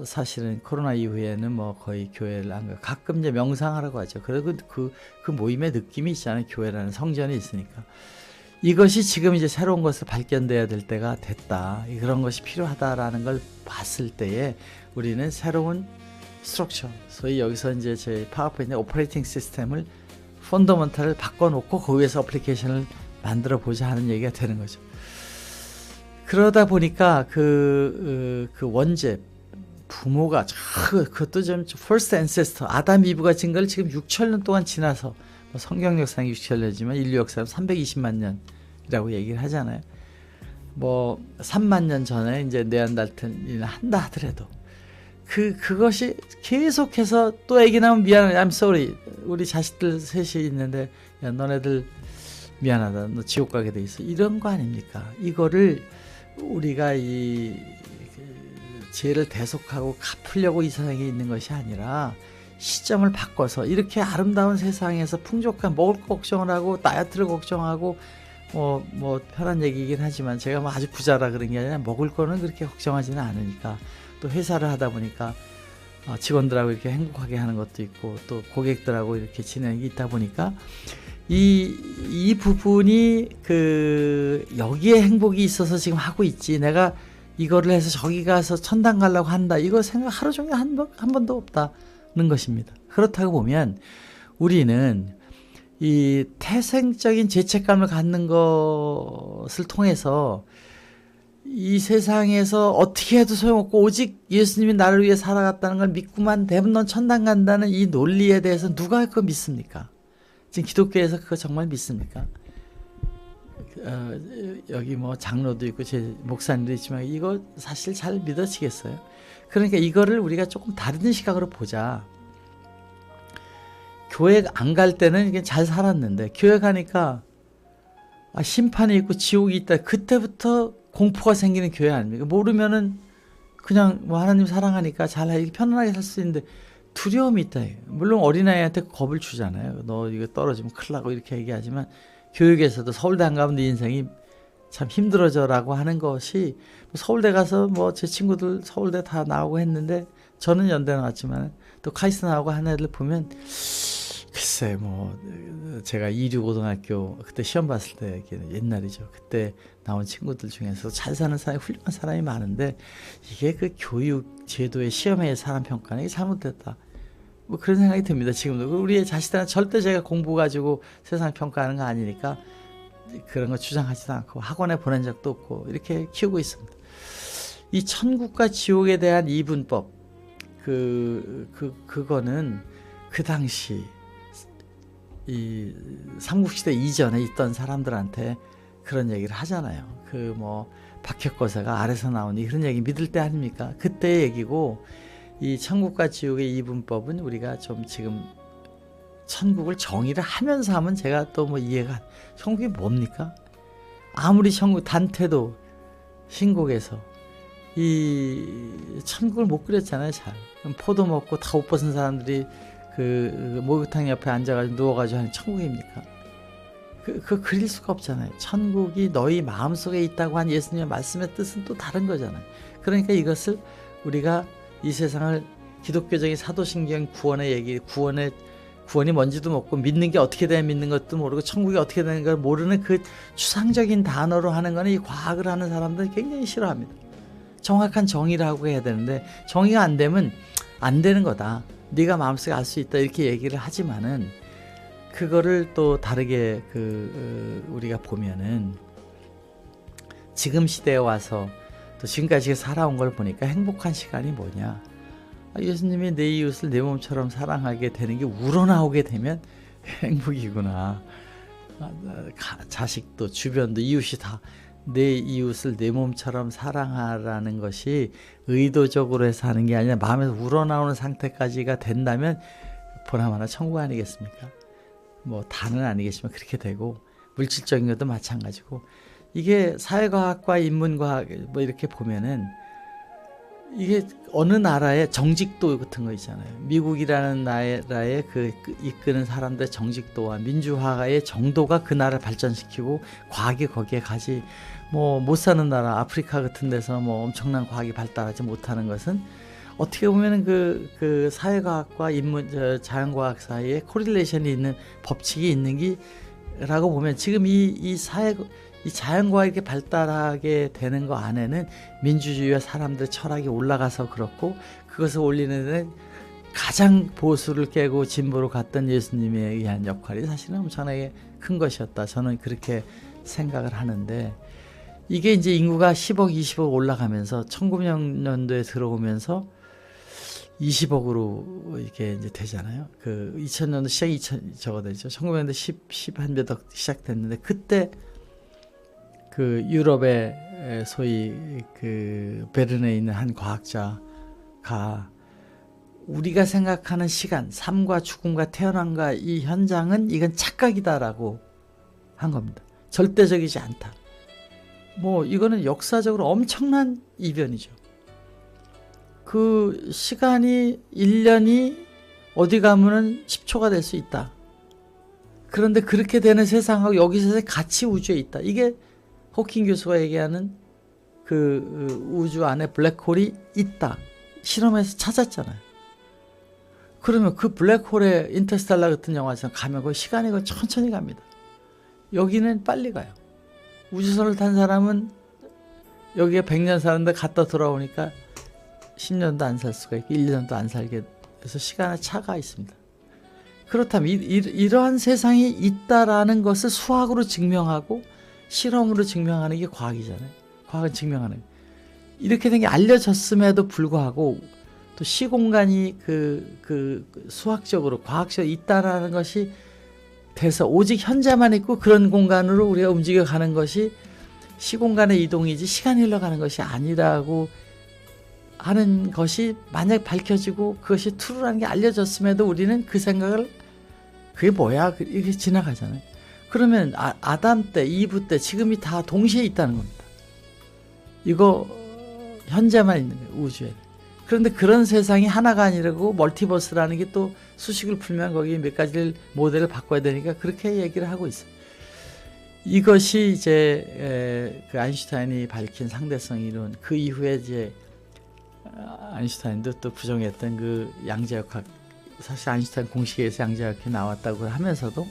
사실은 코로나 이후에는 뭐 거의 교회를 안 가고 가끔 이제 명상하라고 하죠. 그리고 그 모임의 느낌이 있잖아요. 교회라는 성전이 있으니까. 이것이 지금 이제 새로운 것을 발견돼야 될 때가 됐다. 그런 것이 필요하다라는 걸 봤을 때에 우리는 새로운 스트럭처, 소위 여기서 이제 제 파워포인트 오퍼레이팅 시스템을 펀더먼탈을 바꿔놓고 거기에서 어플리케이션을 만들어 보자 하는 얘기가 되는 거죠. 그러다 보니까 그 원죄 부모가 그것도 좀 first ancestor 아담 이브가 진 걸 지금 6천년 동안 지나서 뭐 성경 역사는 6천년이지만 인류 역사는 320만 년이라고 얘기를 하잖아요. 뭐 3만 년 전에 이제 네안데르탈인을 한다 하더라도 그것이 계속해서 또 애기 나면 미안해, I'm sorry. 우리 자식들 셋이 있는데 야 너네들 미안하다, 너 지옥 가게 돼 있어, 이런 거 아닙니까? 이거를 우리가 이 죄를 대속하고 갚으려고 이 세상에 있는 것이 아니라 시점을 바꿔서 이렇게 아름다운 세상에서 풍족한 먹을 거 걱정을 하고 다이어트를 걱정하고 뭐 편한 얘기이긴 하지만 제가 뭐 아주 부자라 그런 게 아니라 먹을 거는 그렇게 걱정하지는 않으니까, 또 회사를 하다 보니까 직원들하고 이렇게 행복하게 하는 것도 있고 또 고객들하고 이렇게 지내는 게 있다 보니까 이 부분이 여기에 행복이 있어서 지금 하고 있지, 내가 이거를 해서 저기 가서 천당 가려고 한다, 이거 생각 하루 종일 한 번도 없다는 것입니다. 그렇다고 보면 우리는 이 태생적인 죄책감을 갖는 것을 통해서 이 세상에서 어떻게 해도 소용없고 오직 예수님이 나를 위해 살아갔다는 걸 믿고만 되면 넌 천당 간다는 이 논리에 대해서 누가 그거 믿습니까? 지금 기독교에서 그거 정말 믿습니까? 여기 뭐 장로도 있고 제 목사님도 있지만 이거 사실 잘 믿어지겠어요? 그러니까 이거를 우리가 조금 다른 시각으로 보자. 교회 안 갈 때는 이게 잘 살았는데 교회 가니까 심판이 있고 지옥이 있다, 그때부터 공포가 생기는 교회 아닙니까? 모르면은 그냥 뭐 하나님 사랑하니까 잘 편안하게 살 수 있는데 두려움이 있다. 물론 어린아이한테 겁을 주잖아요. 너 이거 떨어지면 큰일 나고 이렇게 얘기하지만 교육에서도 서울대 안 가면 네 인생이 참 힘들어져라고 하는 것이, 서울대 가서 뭐 제 친구들 서울대 다 나오고 했는데 저는 연대 나왔지만 또 카이스트 나오고 하는 애들 보면 글쎄 뭐 제가 이류고등학교 그때 시험 봤을 때 옛날이죠. 그때 나온 친구들 중에서 잘 사는 사람이 훌륭한 사람이 많은데 이게 그 교육 제도의 시험의 사람 평가는 이게 잘못됐다, 뭐 그런 생각이 듭니다. 지금도 우리의 자식들은 절대 제가 공부 가지고 세상 평가하는 거 아니니까 그런 거 주장하지도 않고 학원에 보낸 적도 없고 이렇게 키우고 있습니다. 이 천국과 지옥에 대한 이분법, 그거는 그 당시 이 삼국시대 이전에 있던 사람들한테 그런 얘기를 하잖아요. 뭐 박혁거사가 아래서 나오니 그런 얘기 믿을 때 아닙니까? 그때의 얘기고, 이 천국과 지옥의 이분법은 우리가 좀 지금 천국을 정의를 하면서 하면 제가 또 뭐 이해가, 천국이 뭡니까? 아무리 천국 단테도 신곡에서 이 천국을 못 그렸잖아요. 잘 포도 먹고 다 옷 벗은 사람들이 그 목욕탕 옆에 앉아가지고 누워가지고 하는 천국입니까? 그 그릴 수가 없잖아요. 천국이 너희 마음속에 있다고 한 예수님의 말씀의 뜻은 또 다른 거잖아요. 그러니까 이것을 우리가 이 세상을 기독교적인 사도신경 구원의 얘기, 구원이 뭔지도 모르고 믿는 게 어떻게 돼야 믿는 것도 모르고 천국이 어떻게 되는 걸 모르는 그 추상적인 단어로 하는 거는 이 과학을 하는 사람들은 굉장히 싫어합니다. 정확한 정의라고 해야 되는데 정의가 안 되면 안 되는 거다, 네가 마음속에 알 수 있다, 이렇게 얘기를 하지만은 그거를 또 다르게 우리가 보면은 지금 시대에 와서 또 지금까지 살아온 걸 보니까 행복한 시간이 뭐냐, 예수님이 내 이웃을 내 몸처럼 사랑하게 되는 게 우러나오게 되면 행복이구나. 자식도 주변도 이웃이 다 내 이웃을 내 몸처럼 사랑하라는 것이 의도적으로 해서 하는 게 아니라 마음에서 우러나오는 상태까지가 된다면 보나마나 천국 아니겠습니까? 뭐 다는 아니겠지만 그렇게 되고, 물질적인 것도 마찬가지고, 이게 사회과학과 인문과학 뭐 이렇게 보면은 이게 어느 나라의 정직도 같은 거 있잖아요. 미국이라는 나라의 그 이끄는 사람들의 정직도와 민주화의 정도가 그 나라를 발전시키고 과학이 거기에 가지, 뭐 못 사는 나라 아프리카 같은 데서 뭐 엄청난 과학이 발달하지 못하는 것은 어떻게 보면 그 사회과학과 자연과학 사이에 코릴레이션이 있는 법칙이 있는 게라고 보면, 지금 이 자연과학이 이렇게 발달하게 되는 거 안에는 민주주의와 사람들의 철학이 올라가서 그렇고, 그것을 올리는 데는 가장 보수를 깨고 진보로 갔던 예수님에 의한 역할이 사실은 엄청나게 큰 것이었다. 저는 그렇게 생각을 하는데, 이게 이제 인구가 10억, 20억 올라가면서 1900년도에 들어오면서 20억으로 이게 이제 되잖아요. 그 2000년도 시작이 저거 되죠. 1900년도 10한 몇 억 시작됐는데, 그때 그 유럽의 소위 그 베른에 있는 한 과학자가 우리가 생각하는 시간, 삶과 죽음과 태어남과 이 현장은 이건 착각이다라고 한 겁니다. 절대적이지 않다. 뭐 이거는 역사적으로 엄청난 이변이죠. 그 시간이 1년이 어디 가면은 10초가 될 수 있다. 그런데 그렇게 되는 세상하고 여기서 같이 우주에 있다. 이게 호킹 교수가 얘기하는 그 우주 안에 블랙홀이 있다. 실험에서 찾았잖아요. 그러면 그 블랙홀에 인터스텔라 같은 영화에서 가면 그 시간이 천천히 갑니다. 여기는 빨리 가요. 우주선을 탄 사람은 여기에 100년 사는데 갔다 돌아오니까 10년도 안 살 수가 있고 1년도 안 살게 돼서 시간의 차가 있습니다. 그렇다면 이러한 세상이 있다라는 것을 수학으로 증명하고 실험으로 증명하는 게 과학이잖아요. 과학은 증명하는 거예요. 이렇게 된 게 알려졌음에도 불구하고 또 시공간이 그 수학적으로 과학적으로 있다라는 것이 돼서 오직 현재만 있고 그런 공간으로 우리가 움직여가는 것이 시공간의 이동이지 시간이 흘러가는 것이 아니라고 하는 것이 만약 밝혀지고 그것이 트루라는 게 알려졌음에도 우리는 그 생각을 그게 뭐야? 이렇게 지나가잖아요. 그러면 아담 때, 이브 때, 지금이 다 동시에 있다는 겁니다. 이거 현재만 있는 거예요, 우주에. 그런데 그런 세상이 하나가 아니라고 멀티버스라는 게 또 수식을 풀면 거기 몇 가지 모델을 바꿔야 되니까 그렇게 얘기를 하고 있어요. 이것이 이제 그 아인슈타인이 밝힌 상대성 이론, 그 이후에 이제 아인슈타인도 또 부정했던 그 양자역학, 사실 아인슈타인 공식에서 양자역학이 나왔다고 하면서도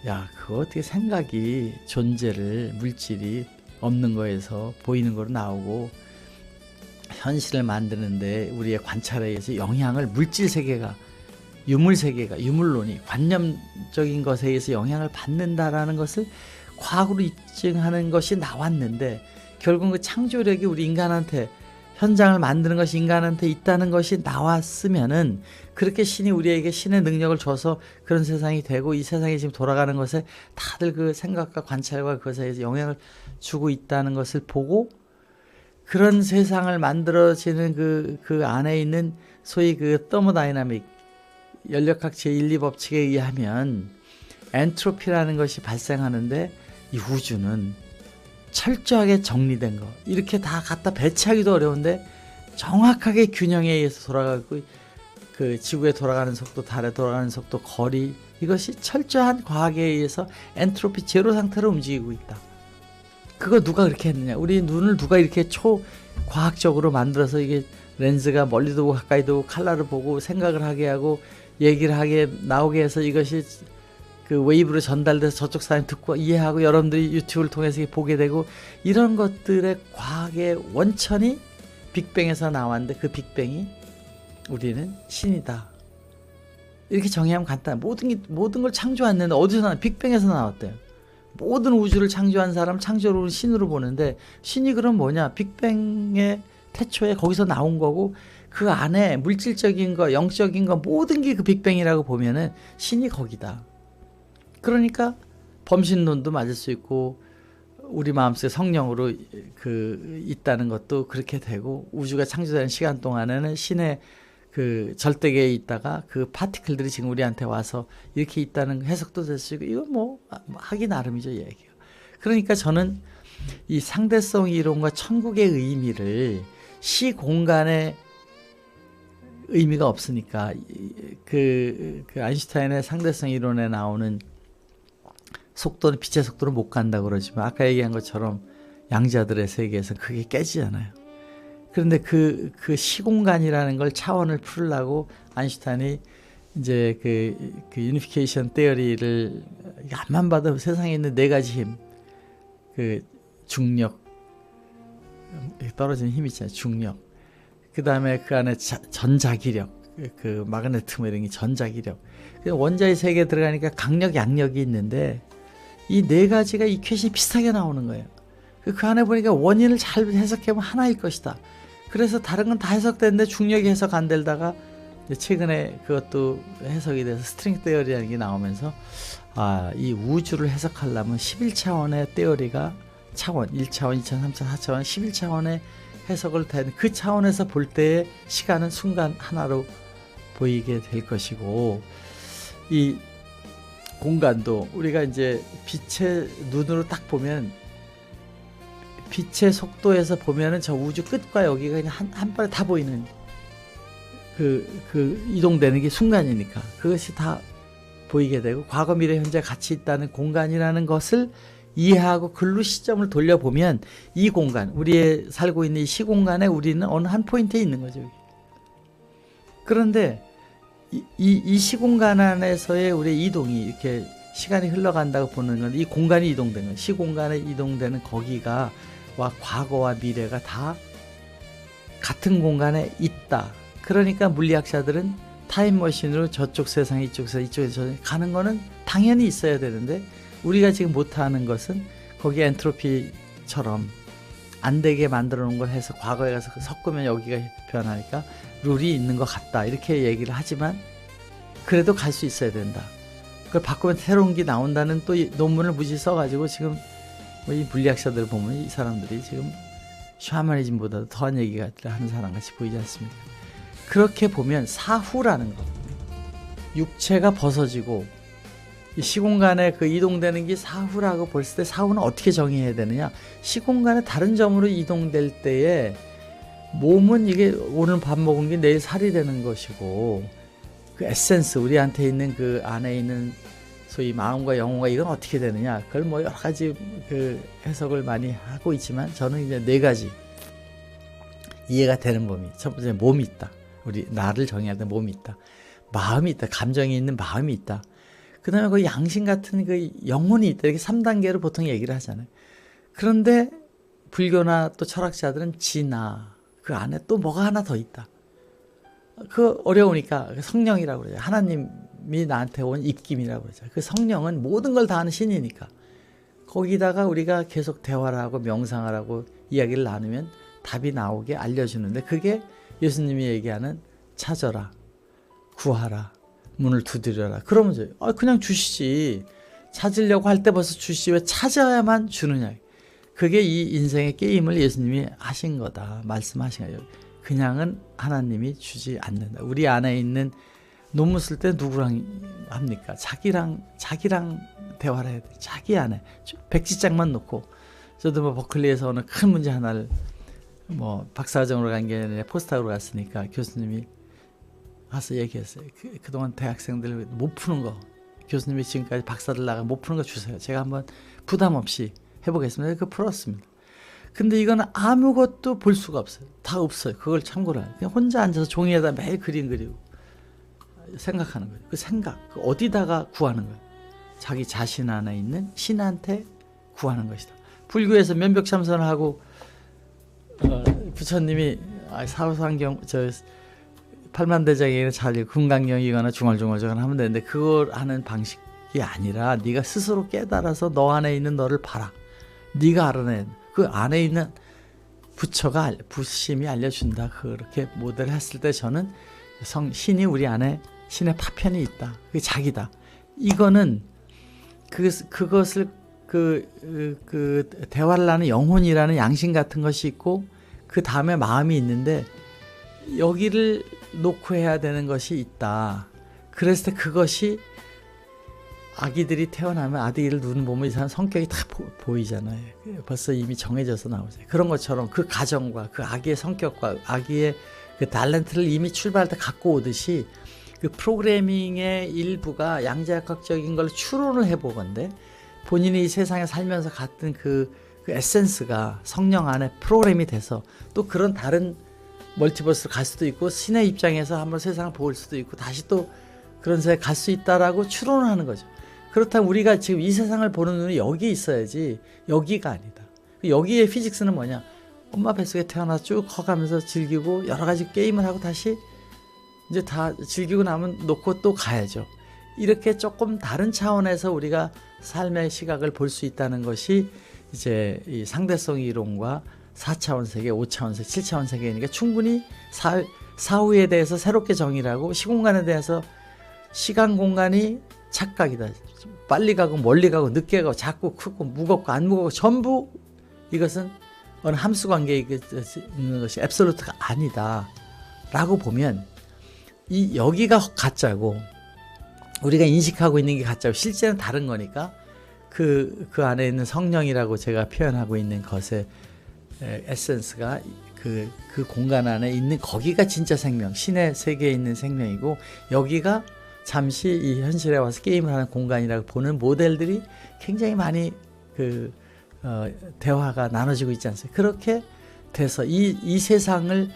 야, 그거 어떻게 생각이 존재를, 물질이 없는 거에서 보이는 거로 나오고 현실을 만드는데 우리의 관찰에 의해서 영향을 물질 세계가, 유물 세계가, 유물론이 관념적인 것에 의해서 영향을 받는다라는 것을 과학으로 입증하는 것이 나왔는데, 결국 그 창조력이 우리 인간한테, 현장을 만드는 것이 인간한테 있다는 것이 나왔으면은, 그렇게 신이 우리에게 신의 능력을 줘서 그런 세상이 되고 이 세상이 지금 돌아가는 것에 다들 그 생각과 관찰과 그것에 의해서 영향을 주고 있다는 것을 보고, 그런 세상을 만들어지는 그 안에 있는 소위 그 더모다이나믹 연력학 제1, 2법칙에 의하면 엔트로피라는 것이 발생하는데, 이 우주는 철저하게 정리된 거, 이렇게 다 갖다 배치하기도 어려운데 정확하게 균형에 의해서 돌아가고, 그 지구에 돌아가는 속도, 달에 돌아가는 속도, 거리, 이것이 철저한 과학에 의해서 엔트로피 제로 상태로 움직이고 있다. 그거 누가 그렇게 했느냐? 우리 눈을 누가 이렇게 초과학적으로 만들어서 이게 렌즈가 멀리도 보고 가까이도 보고 칼라를 보고 생각을 하게 하고 얘기를 하게 나오게 해서 이것이 그 웨이브로 전달돼서 저쪽 사람이 듣고 이해하고 여러분들이 유튜브를 통해서 보게 되고, 이런 것들의 과학의 원천이 빅뱅에서 나왔는데, 그 빅뱅이 우리는 신이다. 이렇게 정의하면 간단해. 모든 걸 창조했는데 어디서 나왔? 빅뱅에서 나왔대요. 모든 우주를 창조한 사람 창조를 신으로 보는데, 신이 그럼 뭐냐? 빅뱅의 태초에 거기서 나온 거고, 그 안에 물질적인 거, 영적인 거, 모든 게 그 빅뱅이라고 보면은 신이 거기다. 그러니까 범신론도 맞을 수 있고, 우리 마음속에 성령으로 그 있다는 것도 그렇게 되고, 우주가 창조되는 시간 동안에는 신의 그 절대계에 있다가 그 파티클들이 지금 우리한테 와서 이렇게 있다는 해석도 될 수 있고, 이거 뭐 하기 나름이죠, 얘기가. 그러니까 저는 이 상대성 이론과 천국의 의미를 시공간의 의미가 없으니까 그 아인슈타인의 상대성 이론에 나오는 속도는 빛의 속도로 못 간다고 그러지만 아까 얘기한 것처럼 양자들의 세계에서 그게 깨지잖아요. 그런데 그 시공간이라는 걸 차원을 풀려고 아인슈타인이 이제 그 유니피케이션 테어리를 앞만 봐도 세상에 있는 네 가지 힘, 그 중력, 떨어지는 힘 있잖아요. 중력. 그 다음에 그 안에 전자기력, 그 마그네트 뭐 이런 게 전자기력. 원자의 세계에 들어가니까 강력, 양력이 있는데 이 네 가지가 이퀘션이 비슷하게 나오는 거예요. 그 안에 보니까 원인을 잘 해석해보면 하나일 것이다. 그래서 다른 건 다 해석되는데 중력이 해석 안 되다가 최근에 그것도 해석이 돼서 스트링 테어리라는 게 나오면서 이 우주를 해석하려면 11차원의 테어리가 차원, 1차원, 2차원, 3차원, 4차원, 11차원의 해석을 된 그 차원에서 볼 때의 시간은 순간 하나로 보이게 될 것이고 이 공간도 우리가 이제 빛의 눈으로 딱 보면 빛의 속도에서 보면은 저 우주 끝과 여기가 그냥 한 번에 다 보이는 그 이동되는 게 순간이니까 그것이 다 보이게 되고 과거, 미래, 현재 같이 있다는 공간이라는 것을 이해하고 글로 시점을 돌려보면 이 공간, 우리의 살고 있는 이 시공간에 우리는 어느 한 포인트에 있는 거죠. 여기. 그런데 이 시공간 안에서의 우리의 이동이 이렇게 시간이 흘러간다고 보는 건 이 공간이 이동되는 거예요. 시공간에 이동되는 거기가 과거와 미래가 다 같은 공간에 있다. 그러니까 물리학자들은 타임머신으로 저쪽 세상, 이쪽 세상, 이쪽에서 가는 거는 당연히 있어야 되는데 우리가 지금 못하는 것은 거기에 엔트로피처럼 안 되게 만들어 놓은 걸 해서 과거에 가서 섞으면 여기가 변하니까 룰이 있는 것 같다. 이렇게 얘기를 하지만 그래도 갈 수 있어야 된다. 그걸 바꾸면 새로운 게 나온다는 또 논문을 무지 써가지고 지금 이 물리학자들 보면 이 사람들이 지금 샤머니즘보다도 더한 얘기가 하는 사람 같이 보이지 않습니까? 그렇게 보면 사후라는 거, 육체가 벗어지고 이 시공간에 그 이동되는 게 사후라고 볼 때 사후는 어떻게 정의해야 되느냐? 시공간의 다른 점으로 이동될 때에 몸은 이게 오늘 밥 먹은 게 내일 살이 되는 것이고 그 에센스 우리한테 있는 그 안에 있는 소위 마음과 영혼과 이건 어떻게 되느냐? 그걸 뭐 여러 가지 그 해석을 많이 하고 있지만 저는 이제 네 가지 이해가 되는 범위. 첫 번째 몸이 있다. 우리 나를 정의할 때 몸이 있다. 마음이 있다. 감정이 있는 마음이 있다. 그 다음에 그 양심 같은 그 영혼이 있다. 이렇게 3단계로 보통 얘기를 하잖아요. 그런데 불교나 또 철학자들은 진화, 그 안에 또 뭐가 하나 더 있다. 그 어려우니까 성령이라고 그러죠. 하나님이 나한테 온 입김이라고 그러죠. 그 성령은 모든 걸 다 아는 신이니까 거기다가 우리가 계속 대화를 하고 명상을 하고 이야기를 나누면 답이 나오게 알려주는데 그게 예수님이 얘기하는 찾아라, 구하라, 문을 두드려라. 그러면서 그냥 주시지. 찾으려고 할 때 벌써 주시지 왜 찾아야만 주느냐. 그게 이 인생의 게임을 예수님이 하신 거다. 말씀하신 거예요. 그냥은 하나님이 주지 않는다. 우리 안에 있는 논문 쓸 때 누구랑 합니까? 자기랑 대화를 해야 돼. 자기 안에 백지장만 놓고 저도 뭐 버클리에서 오늘 큰 문제 하나를 뭐 박사과정으로 간 게 아니라 포스닥으로 갔으니까 교수님이 와서 얘기했어요. 그동안 대학생들 못 푸는 거 교수님이 지금까지 박사들 나가 못 푸는 거 주세요. 제가 한번 부담 없이 해보겠습니다. 그거 풀었습니다. 근데 이거는 아무것도 볼 수가 없어요. 다 없어요. 그걸 참고로 그냥 혼자 앉아서 종이에다 매일 그림 그리고 생각하는 거예요. 그 생각 어디다가 구하는 거예요. 자기 자신 안에 있는 신한테 구하는 것이다. 불교에서 면벽참선을 하고 부처님이 사후상경 팔만대장에는 잘 금강경이거나 중얼중얼 하면 되는데 그걸 하는 방식이 아니라 네가 스스로 깨달아서 너 안에 있는 너를 봐라. 네가 알아낸 그 안에 있는 부처가 부심이 알려준다. 그렇게 모델을 했을 때 저는 신이 우리 안에 신의 파편이 있다. 그게 자기다. 이거는 그것을 대화를 하는 영혼이라는 양심 같은 것이 있고 그 다음에 마음이 있는데 여기를 놓고 해야 되는 것이 있다. 그랬을 때 그것이 아기들이 태어나면 아기들 눈 보면 이 사람 성격이 다 보이잖아요. 벌써 이미 정해져서 나오죠. 그런 것처럼 그 가정과 그 아기의 성격과 아기의 그 탤런트를 이미 출발할 때 갖고 오듯이 그 프로그래밍의 일부가 양자역학적인 걸 추론을 해보건데 본인이 이 세상에 살면서 갖던 그 에센스가 성령 안에 프로그램이 돼서 또 그런 다른 멀티버스로 갈 수도 있고 신의 입장에서 한번 세상을 볼 수도 있고 다시 또 그런 세상에 갈 수 있다라고 추론을 하는 거죠. 그렇다면 우리가 지금 이 세상을 보는 눈이 여기 있어야지 여기가 아니다. 여기의 피직스는 뭐냐? 엄마 뱃속에 태어나서 쭉 커가면서 즐기고 여러 가지 게임을 하고 다시 이제 다 즐기고 나면 놓고 또 가야죠. 이렇게 조금 다른 차원에서 우리가 삶의 시각을 볼 수 있다는 것이 이제 이 상대성 이론과 4차원 세계, 5차원 세계, 7차원 세계니까 충분히 사후에 대해서 새롭게 정의를 하고 시공간에 대해서 시간 공간이 착각이다. 빨리 가고 멀리 가고 늦게 가고 작고 크고 무겁고 안 무겁고 전부 이것은 어느 함수 관계에 있는 것이 앱솔루트가 아니다 라고 보면 이 여기가 가짜고 우리가 인식하고 있는 게 가짜고 실제는 다른 거니까 그 안에 있는 성령이라고 제가 표현하고 있는 것의 에센스가 그 공간 안에 있는 거기가 진짜 생명, 신의 세계에 있는 생명이고 여기가 잠시 이 현실에 와서 게임을 하는 공간이라고 보는 모델들이 굉장히 많이 대화가 나눠지고 있지 않습니까? 그렇게 돼서 이 세상을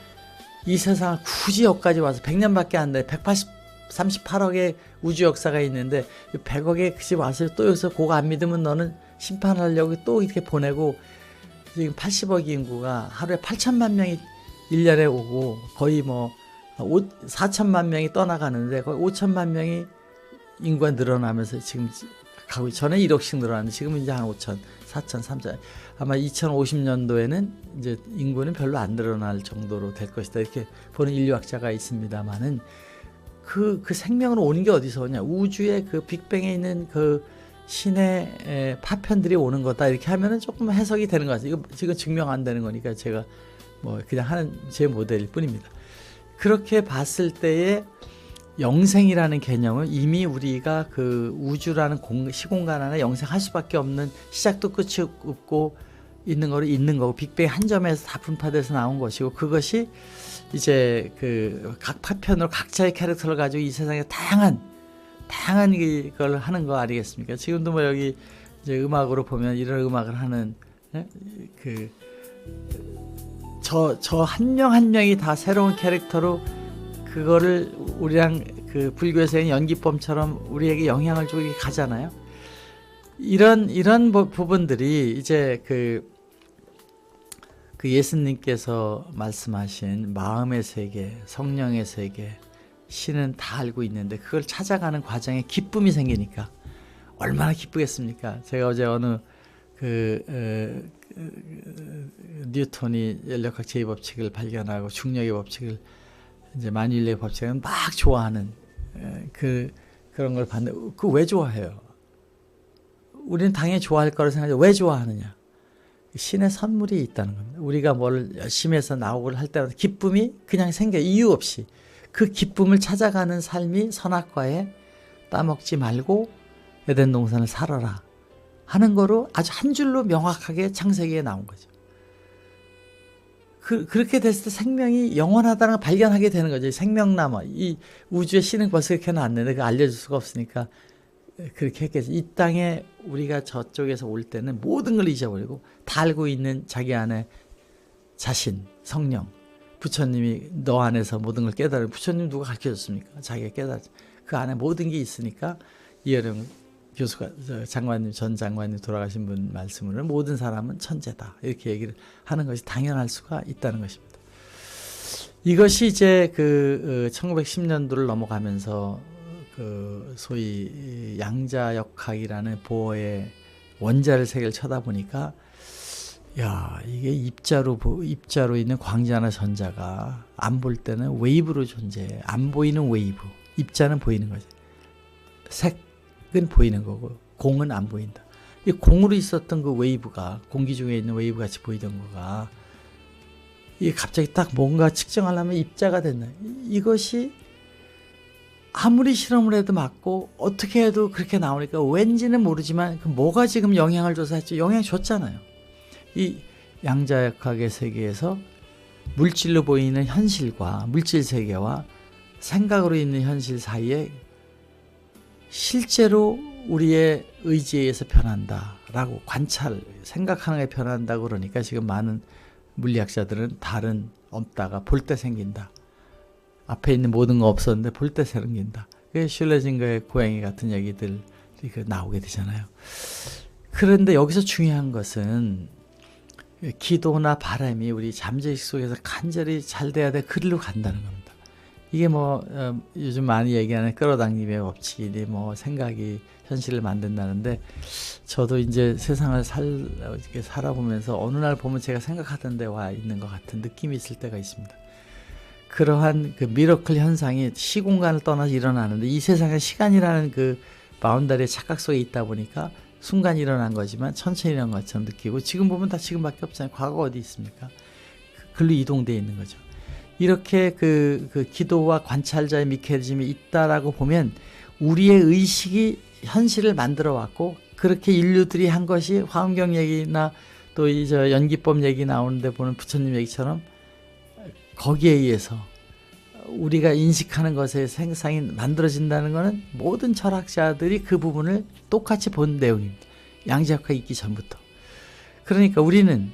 굳이 여기까지 와서 100년밖에 안 돼. 138억의 우주 역사가 있는데 100억의 집 와서 또 여기서 그거 안 믿으면 너는 심판하려고 또 이렇게 보내고 지금 80억 인구가 하루에 8천만 명이 1년에 오고 거의 뭐 4천만 명이 떠나가는데 거의 5천만 명이 인구가 늘어나면서 지금 가고 전에 1억씩 늘어났는데 지금 이제 한 5천, 4천, 3천 아마 2050년도에는 이제 인구는 별로 안 늘어날 정도로 될 것이다 이렇게 보는 인류학자가 있습니다만은 그 생명으로 오는 게 어디서 오냐 우주의 그 빅뱅에 있는 그 신의 파편들이 오는 거다 이렇게 하면은 조금 해석이 되는 것 같아요. 이거 지금 증명 안 되는 거니까 제가 뭐 그냥 하는 제 모델일 뿐입니다. 그렇게 봤을 때의 영생이라는 개념은 이미 우리가 그 우주라는 시공간 안에 영생할 수밖에 없는 시작도 끝이 없고 있는 거로 있는 거고 빅뱅 한 점에서 다 분파돼서 나온 것이고 그것이 이제 그 각 파편으로 각자의 캐릭터를 가지고 이 세상에 다양한 이걸 하는 거 아니겠습니까? 지금도 뭐 여기 이제 음악으로 보면 이런 음악을 하는 저 한 명 한 명이 다 새로운 캐릭터로 그거를 우리랑 그 불교에서의 연기법처럼 우리에게 영향을 주고 가잖아요. 이런 부분들이 이제 그 예수님께서 말씀하신 마음의 세계, 성령의 세계, 신은 다 알고 있는데 그걸 찾아가는 과정에 기쁨이 생기니까 얼마나 기쁘겠습니까? 제가 어제 어느 뉴턴이 연력학 제2법칙을 발견하고 중력의 법칙을 이제 만유인력의 법칙을 막 좋아하는 그런 걸 봤는데 그 왜 좋아해요? 우리는 당연히 좋아할 거라고 생각하죠. 왜 좋아하느냐? 신의 선물이 있다는 겁니다. 우리가 뭘 열심히 해서 나오고 할 때마다 기쁨이 그냥 생겨 이유 없이 그 기쁨을 찾아가는 삶이 선악과에 따먹지 말고 에덴 동산을 살아라 하는 거로 아주 한 줄로 명확하게 창세기에 나온 거죠. 그렇게 됐을 때 생명이 영원하다는 걸 발견하게 되는 거죠. 생명나무 이 우주의 신은 벌써 이렇게 놨는데 그거 알려줄 수가 없으니까 그렇게 했겠죠. 이 땅에 우리가 저쪽에서 올 때는 모든 걸 잊어버리고 다 알고 있는 자기 안에 자신, 성령, 부처님이 너 안에서 모든 걸 깨달아. 부처님 누가 가르쳐줬습니까? 자기가 깨달았죠. 그 안에 모든 게 있으니까 이해령 교수가 전 장관님 돌아가신 분 말씀으로는 모든 사람은 천재다 이렇게 얘기를 하는 것이 당연할 수가 있다는 것입니다. 이것이 이제 1910년도를 넘어가면서 소위 양자역학이라는 보어의 원자를 세계를 쳐다보니까 야 이게 입자로 있는 광자나 전자가 안 볼 때는 웨이브로 존재해. 안 보이는 웨이브. 입자는 보이는 거지. 색은 보이는 거고 공은 안 보인다. 이 공으로 있었던 그 웨이브가 공기 중에 있는 웨이브 같이 보이던 거가 이게 갑자기 딱 뭔가 측정하려면 입자가 됐나. 이것이 아무리 실험을 해도 맞고 어떻게 해도 그렇게 나오니까 왠지는 모르지만 그 뭐가 지금 영향을 줘서 했죠. 영향 줬잖아요. 이 양자역학의 세계에서 물질로 보이는 현실과 물질 세계와 생각으로 있는 현실 사이에 실제로 우리의 의지에 의해서 변한다라고 관찰, 생각하는 게 변한다고 그러니까 지금 많은 물리학자들은 달은 없다가 볼 때 생긴다. 앞에 있는 모든 거 없었는데 볼 때 생긴다. 그게 슐레징거의 고양이 같은 얘기들이 나오게 되잖아요. 그런데 여기서 중요한 것은 기도나 바람이 우리 잠재의식 속에서 간절히 잘 돼야 돼. 그리로 간다는 겁니다. 이게 뭐 요즘 많이 얘기하는 끌어당김의 법칙이니 뭐 생각이 현실을 만든다는데 저도 이제 세상을 살아보면서 어느 날 보면 제가 생각하던 데 와 있는 것 같은 느낌이 있을 때가 있습니다. 그러한 그 미러클 현상이 시공간을 떠나서 일어나는데 이 세상에 시간이라는 그 바운더리의 착각 속에 있다 보니까 순간 일어난 거지만 천천히 일어난 것처럼 느끼고 지금 보면 다 지금밖에 없잖아요. 과거 어디 있습니까? 글로 이동되어 있는 거죠. 이렇게 그 기도와 관찰자의 미케니즘이 있다라고 보면 우리의 의식이 현실을 만들어 왔고 그렇게 인류들이 한 것이 화엄경 얘기나 또 이 연기법 얘기 나오는데 보는 부처님 얘기처럼 거기에 의해서 우리가 인식하는 것의 생상이 만들어진다는 것은 모든 철학자들이 그 부분을 똑같이 본 내용입니다. 양자역학이 있기 전부터. 그러니까 우리는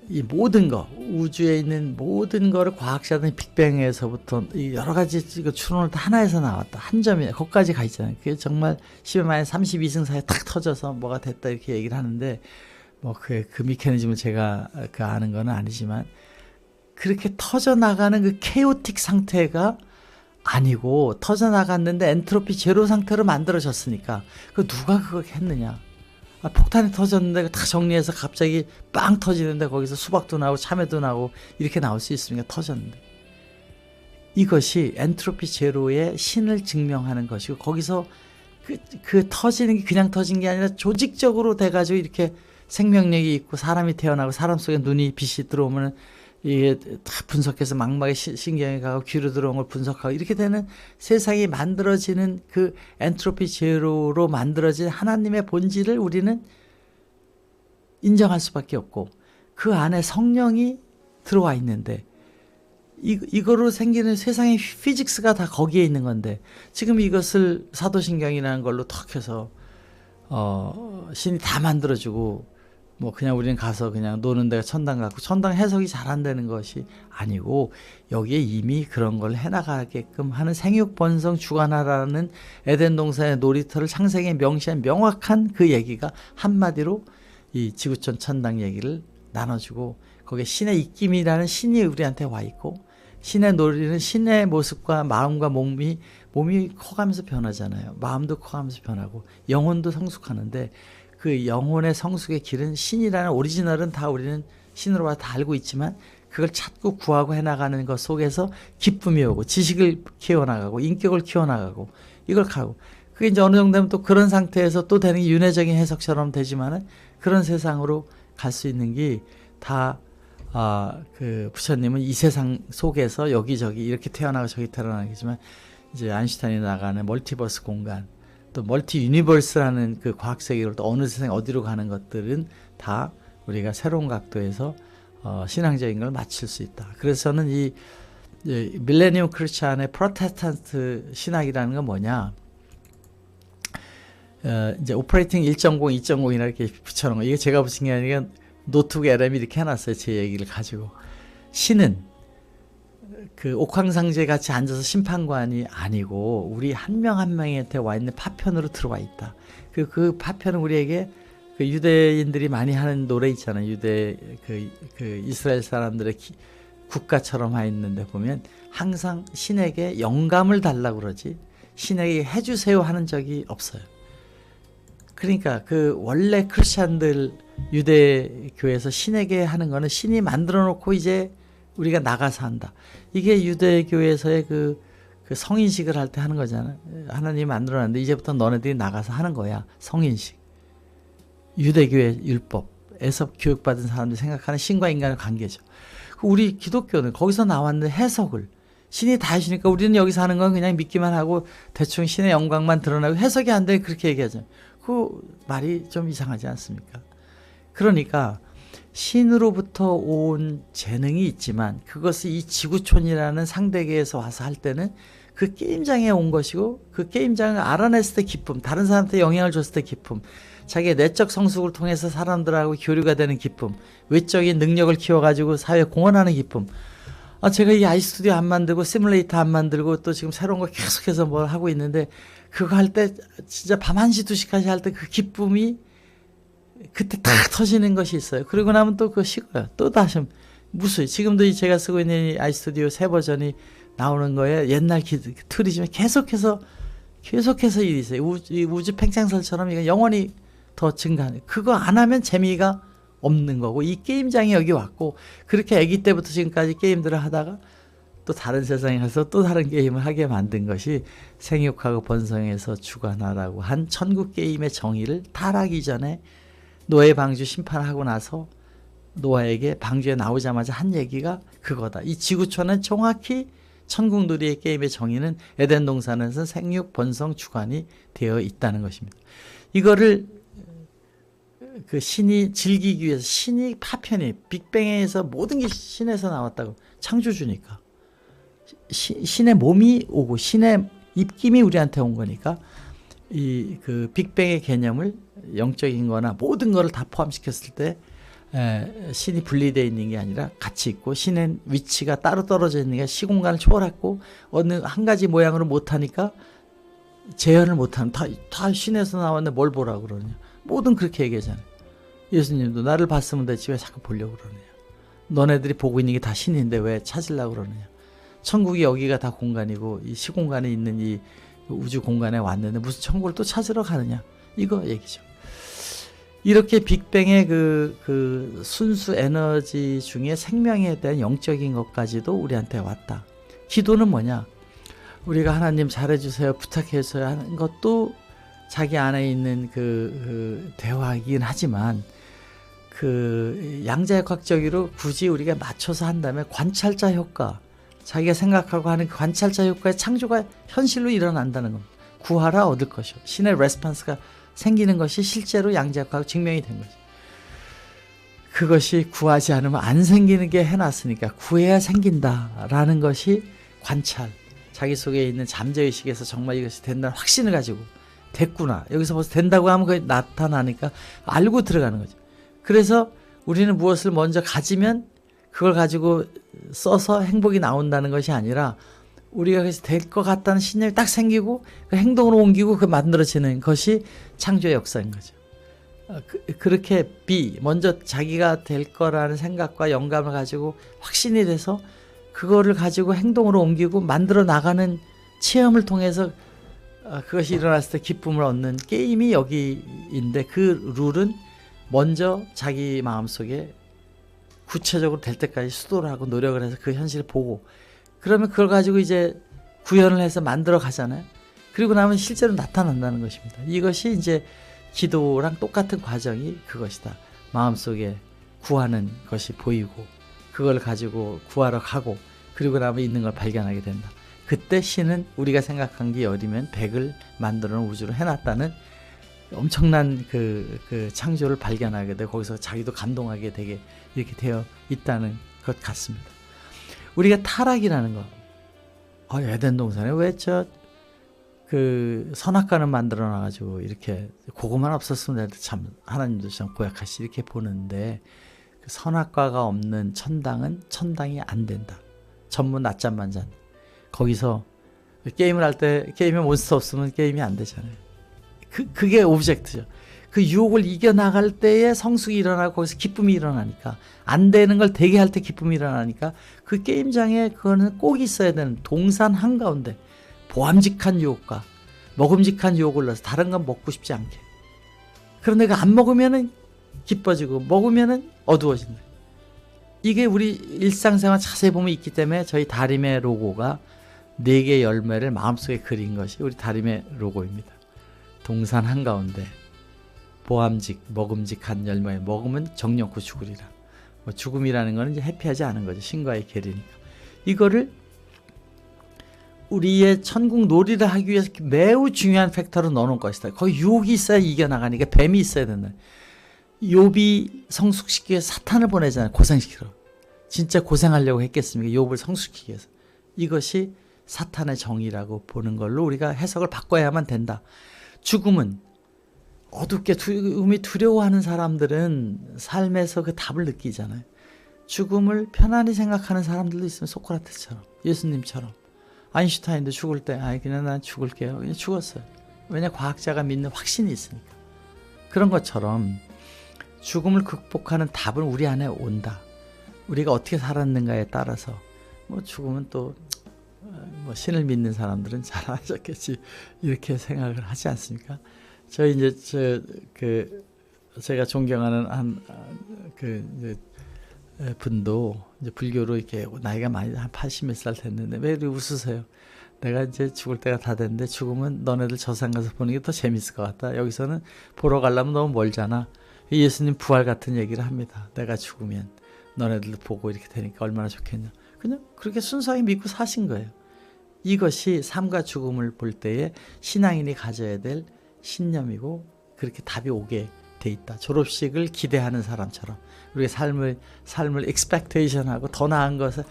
이 모든 거, 우주에 있는 모든 거를 과학자들이 빅뱅에서부터 여러 가지 추론을 다 하나에서 나왔다. 한 점에 거기까지 가 있잖아요. 그게 정말 10의 마이너스 32승 사이에 탁 터져서 뭐가 됐다 이렇게 얘기를 하는데 뭐 그 미케니즘을 제가 아는 건 아니지만 그렇게 터져나가는 그 케오틱 상태가 아니고 터져나갔는데 엔트로피 제로 상태로 만들어졌으니까 그 누가 그걸 했느냐. 폭탄이 터졌는데 다 정리해서 갑자기 빵 터지는데 거기서 수박도 나오고 참외도 나오고 이렇게 나올 수 있으니까 터졌는데 이것이 엔트로피 제로의 신을 증명하는 것이고 거기서 그 터지는 게 그냥 터진 게 아니라 조직적으로 돼가지고 이렇게 생명력이 있고 사람이 태어나고 사람 속에 눈이 빛이 들어오면 이게 다 분석해서 망막에 신경에 가고 귀로 들어온 걸 분석하고 이렇게 되는 세상이 만들어지는 그 엔트로피 제로로 만들어진 하나님의 본질을 우리는 인정할 수밖에 없고 그 안에 성령이 들어와 있는데 이거로 생기는 세상의 피직스가 다 거기에 있는 건데 지금 이것을 사도신경이라는 걸로 턱 해서 신이 다 만들어주고 뭐 그냥 우리는 가서 그냥 노는 데가 천당 같고 천당 해석이 잘 안 되는 것이 아니고 여기에 이미 그런 걸 해나가게끔 하는 생육번성 주관하라는 에덴 동산의 놀이터를 창세기에 명시한 명확한 그 얘기가 한마디로 이 지구촌 천당 얘기를 나눠주고 거기에 신의 입김이라는 신이 우리한테 와 있고 신의 놀이는 신의 모습과 마음과 몸이 커가면서 변하잖아요. 마음도 커가면서 변하고 영혼도 성숙하는데 그 영혼의 성숙의 길은 신이라는 오리지널은 다 우리는 신으로 다 알고 있지만 그걸 찾고 구하고 해나가는 것 속에서 기쁨이 오고 지식을 키워나가고 인격을 키워나가고 이걸 가고 그게 이제 어느 정도 되면 또 그런 상태에서 또 되는 게 윤회적인 해석처럼 되지만은 그런 세상으로 갈 수 있는 게 다 그 부처님은 이 세상 속에서 여기저기 이렇게 태어나고 저기 태어나겠지만 이제 아인슈타인이 나가는 멀티버스 공간 또 멀티 유니버스라는 그 과학 세계로 또 어느 세상 어디로 가는 것들은 다 우리가 새로운 각도에서 신앙적인 걸 맞출 수 있다. 그래서 저는 이 밀레니엄 크리스찬의 프로테스탄트 신학이라는 건 뭐냐? 이제 오퍼레이팅 1.0, 2.0이라 이렇게 붙여놓은 거. 이게 제가 붙인 게 아니라 노트북 LM이 이렇게 해놨어요. 제 얘기를 가지고. 신은 그 옥황상제 같이 앉아서 심판관이 아니고 우리 한 명 한 명한테 와 있는 파편으로 들어와 있다. 그 파편은 우리에게 그 유대인들이 많이 하는 노래 있잖아요. 유대 그 이스라엘 사람들의 국가처럼 와 있는데 보면 항상 신에게 영감을 달라고 그러지 신에게 해주세요 하는 적이 없어요. 그러니까 그 원래 크리스찬들 유대교에서 신에게 하는 거는 신이 만들어 놓고 이제 우리가 나가서 한다. 이게 유대교에서의 그 성인식을 할 때 하는 거잖아. 하나님이 만들어놨는데 이제부터 너네들이 나가서 하는 거야. 성인식. 유대교의 율법에서 교육받은 사람들이 생각하는 신과 인간의 관계죠. 우리 기독교는 거기서 나왔는 해석을 신이 다 해주니까 우리는 여기서 하는 건 그냥 믿기만 하고 대충 신의 영광만 드러나고 해석이 안 돼. 그렇게 얘기하죠. 그 말이 좀 이상하지 않습니까? 그러니까 신으로부터 온 재능이 있지만 그것을 이 지구촌이라는 상대계에서 와서 할 때는 그 게임장에 온 것이고 그 게임장을 알아냈을 때 기쁨, 다른 사람한테 영향을 줬을 때 기쁨, 자기의 내적 성숙을 통해서 사람들하고 교류가 되는 기쁨, 외적인 능력을 키워가지고 사회에 공헌하는 기쁨. 제가 이 아이스튜디오 안 만들고 시뮬레이터 안 만들고 또 지금 새로운 거 계속해서 뭘 하고 있는데 그거 할 때 진짜 밤 1시 2시까지 할 때 그 기쁨이 그때 탁 터지는 것이 있어요. 그러고 나면 또 그거 식어요. 또 다시 무수히 지금도 제가 쓰고 있는 이 아이스튜디오 새 버전이 나오는 거에 옛날 틀이지만 계속해서 일이 있어요. 우주 팽창설처럼 이거 영원히 더 증가하는. 그거 안 하면 재미가 없는 거고 이 게임장이 여기 왔고 그렇게 아기 때부터 지금까지 게임들을 하다가 또 다른 세상에 가서 또 다른 게임을 하게 만든 것이 생육하고 번성해서 주관하라고 한 천국 게임의 정의를 타락 이전에 노예 방주 심판하고 나서 노아에게 방주에 나오자마자 한 얘기가 그거다. 이 지구촌은 정확히 천국놀이의 게임의 정의는 에덴 동산에서 생육, 번성, 주관이 되어 있다는 것입니다. 이거를 그 신이 즐기기 위해서 신이 파편이 빅뱅에서 모든 게 신에서 나왔다고 창조주니까 신의 몸이 오고 신의 입김이 우리한테 온 거니까 이 그 빅뱅의 개념을 영적인 거나 모든 거를 다 포함시켰을 때 신이 분리되어 있는 게 아니라 같이 있고 신의 위치가 따로 떨어져 있는 게 시공간을 초월했고 어느 한 가지 모양으로 못하니까 재현을 못하면 다 신에서 나왔는데 뭘 보라고 그러냐. 모든 그렇게 얘기하잖아요. 예수님도 나를 봤으면 됐지 왜 자꾸 보려고 그러느냐. 너네들이 보고 있는 게 다 신인데 왜 찾으려고 그러느냐. 천국이 여기가 다 공간이고 이 시공간에 있는 이 우주 공간에 왔는데 무슨 천국을 또 찾으러 가느냐. 이거 얘기죠. 이렇게 빅뱅의 그 순수 에너지 중에 생명에 대한 영적인 것까지도 우리한테 왔다. 기도는 뭐냐? 우리가 하나님 잘해주세요, 부탁해주세요 하는 것도 자기 안에 있는 그 대화이긴 하지만 그 양자역학적으로 굳이 우리가 맞춰서 한다면 관찰자 효과, 자기가 생각하고 하는 관찰자 효과의 창조가 현실로 일어난다는 겁니다. 구하라 얻을 것이요. 신의 레스폰스가 생기는 것이 실제로 양자역학으로 증명이 된 거죠. 그것이 구하지 않으면 안 생기는 게 해놨으니까 구해야 생긴다라는 것이 관찰. 자기 속에 있는 잠재의식에서 정말 이것이 된다는 확신을 가지고 됐구나. 여기서 벌써 된다고 하면 그게 나타나니까 알고 들어가는 거죠. 그래서 우리는 무엇을 먼저 가지면 그걸 가지고 써서 행복이 나온다는 것이 아니라 우리가 그래서 될 것 같다는 신념이 딱 생기고 그 행동으로 옮기고 그 만들어지는 것이 창조의 역사인 거죠. 그렇게 먼저 자기가 될 거라는 생각과 영감을 가지고 확신이 돼서 그거를 가지고 행동으로 옮기고 만들어 나가는 체험을 통해서 그것이 일어났을 때 기쁨을 얻는 게임이 여기인데 그 룰은 먼저 자기 마음속에 구체적으로 될 때까지 수도를 하고 노력을 해서 그 현실을 보고 그러면 그걸 가지고 이제 구현을 해서 만들어 가잖아요. 그리고 나면 실제로 나타난다는 것입니다. 이것이 이제 기도랑 똑같은 과정이 그것이다. 마음속에 구하는 것이 보이고 그걸 가지고 구하러 가고 그리고 나면 있는 걸 발견하게 된다. 그때 신은 우리가 생각한 게 10이면 100을 만들어 놓은 우주로 해놨다는 엄청난 그 창조를 발견하게 되고 거기서 자기도 감동하게 되게 이렇게 되어 있다는 것 같습니다. 우리가 타락이라는 거, 에덴 동산에 왜 그 선악과는 만들어 놔가지고 이렇게 그것만 없었으면 참 하나님도 참 고약하시 이렇게 보는데 그 선악과가 없는 천당이 안 된다. 전문 낮잠만 잔. 거기서 게임을 할 때 게임에 몬스터 없으면 게임이 안 되잖아요. 그게 오브젝트죠. 그 유혹을 이겨나갈 때에 성숙이 일어나고 거기서 기쁨이 일어나니까 안 되는 걸 되게 할 때 기쁨이 일어나니까 그 게임장에 그거는 꼭 있어야 되는 동산 한가운데 보암직한 유혹과 먹음직한 유혹을 넣어서 다른 건 먹고 싶지 않게. 그런데 그 안 먹으면은 기뻐지고 먹으면은 어두워진다. 이게 우리 일상생활 자세히 보면 있기 때문에 저희 다림의 로고가 4개의 열매를 마음속에 그린 것이 우리 다림의 로고입니다. 동산 한가운데 먹음직한 열매 먹으면 정령코 죽으리라. 죽음이라는 거는 이제 해피하지 않은 거죠. 신과의 계리니까. 이거를 우리의 천국 놀이를 하기 위해서 매우 중요한 팩터로 넣어놓은 것이다. 거기 유혹이 있어야 이겨나가니까 뱀이 있어야 된다. 욥이 성숙시키기 위해서 사탄을 보내잖아요. 고생시키러. 진짜 고생하려고 했겠습니까? 욥을 성숙시키기 위해서. 이것이 사탄의 정의라고 보는 걸로 우리가 해석을 바꿔야만 된다. 죽음은 어둡게 죽음이 두려워하는 사람들은 삶에서 그 답을 느끼잖아요. 죽음을 편안히 생각하는 사람들도 있으면 소크라테스처럼, 예수님처럼. 아인슈타인도 죽을 때 그냥 난 죽을게요. 그냥 죽었어요. 왜냐 과학자가 믿는 확신이 있으니까. 그런 것처럼 죽음을 극복하는 답은 우리 안에 온다. 우리가 어떻게 살았는가에 따라서 뭐 죽음은 또 뭐 신을 믿는 사람들은 잘 하셨겠지 이렇게 생각을 하지 않습니까? 저희 이제 제가 존경하는 한 분도 이제 불교로 이렇게 나이가 많이 한 80몇 살 됐는데 왜 이렇게 웃으세요? 내가 이제 죽을 때가 다 됐는데 죽으면 너네들 저산 가서 보는 게 더 재밌을 것 같다. 여기서는 보러 가려면 너무 멀잖아. 예수님 부활 같은 얘기를 합니다. 내가 죽으면 너네들도 보고 이렇게 되니까 얼마나 좋겠냐. 그냥 그렇게 순수하게 믿고 사신 거예요. 이것이 삶과 죽음을 볼 때에 신앙인이 가져야 될 신념이고 그렇게 답이 오게 돼 있다. 졸업식을 기대하는 사람처럼 우리가 삶을 expectation하고 더 나은 것을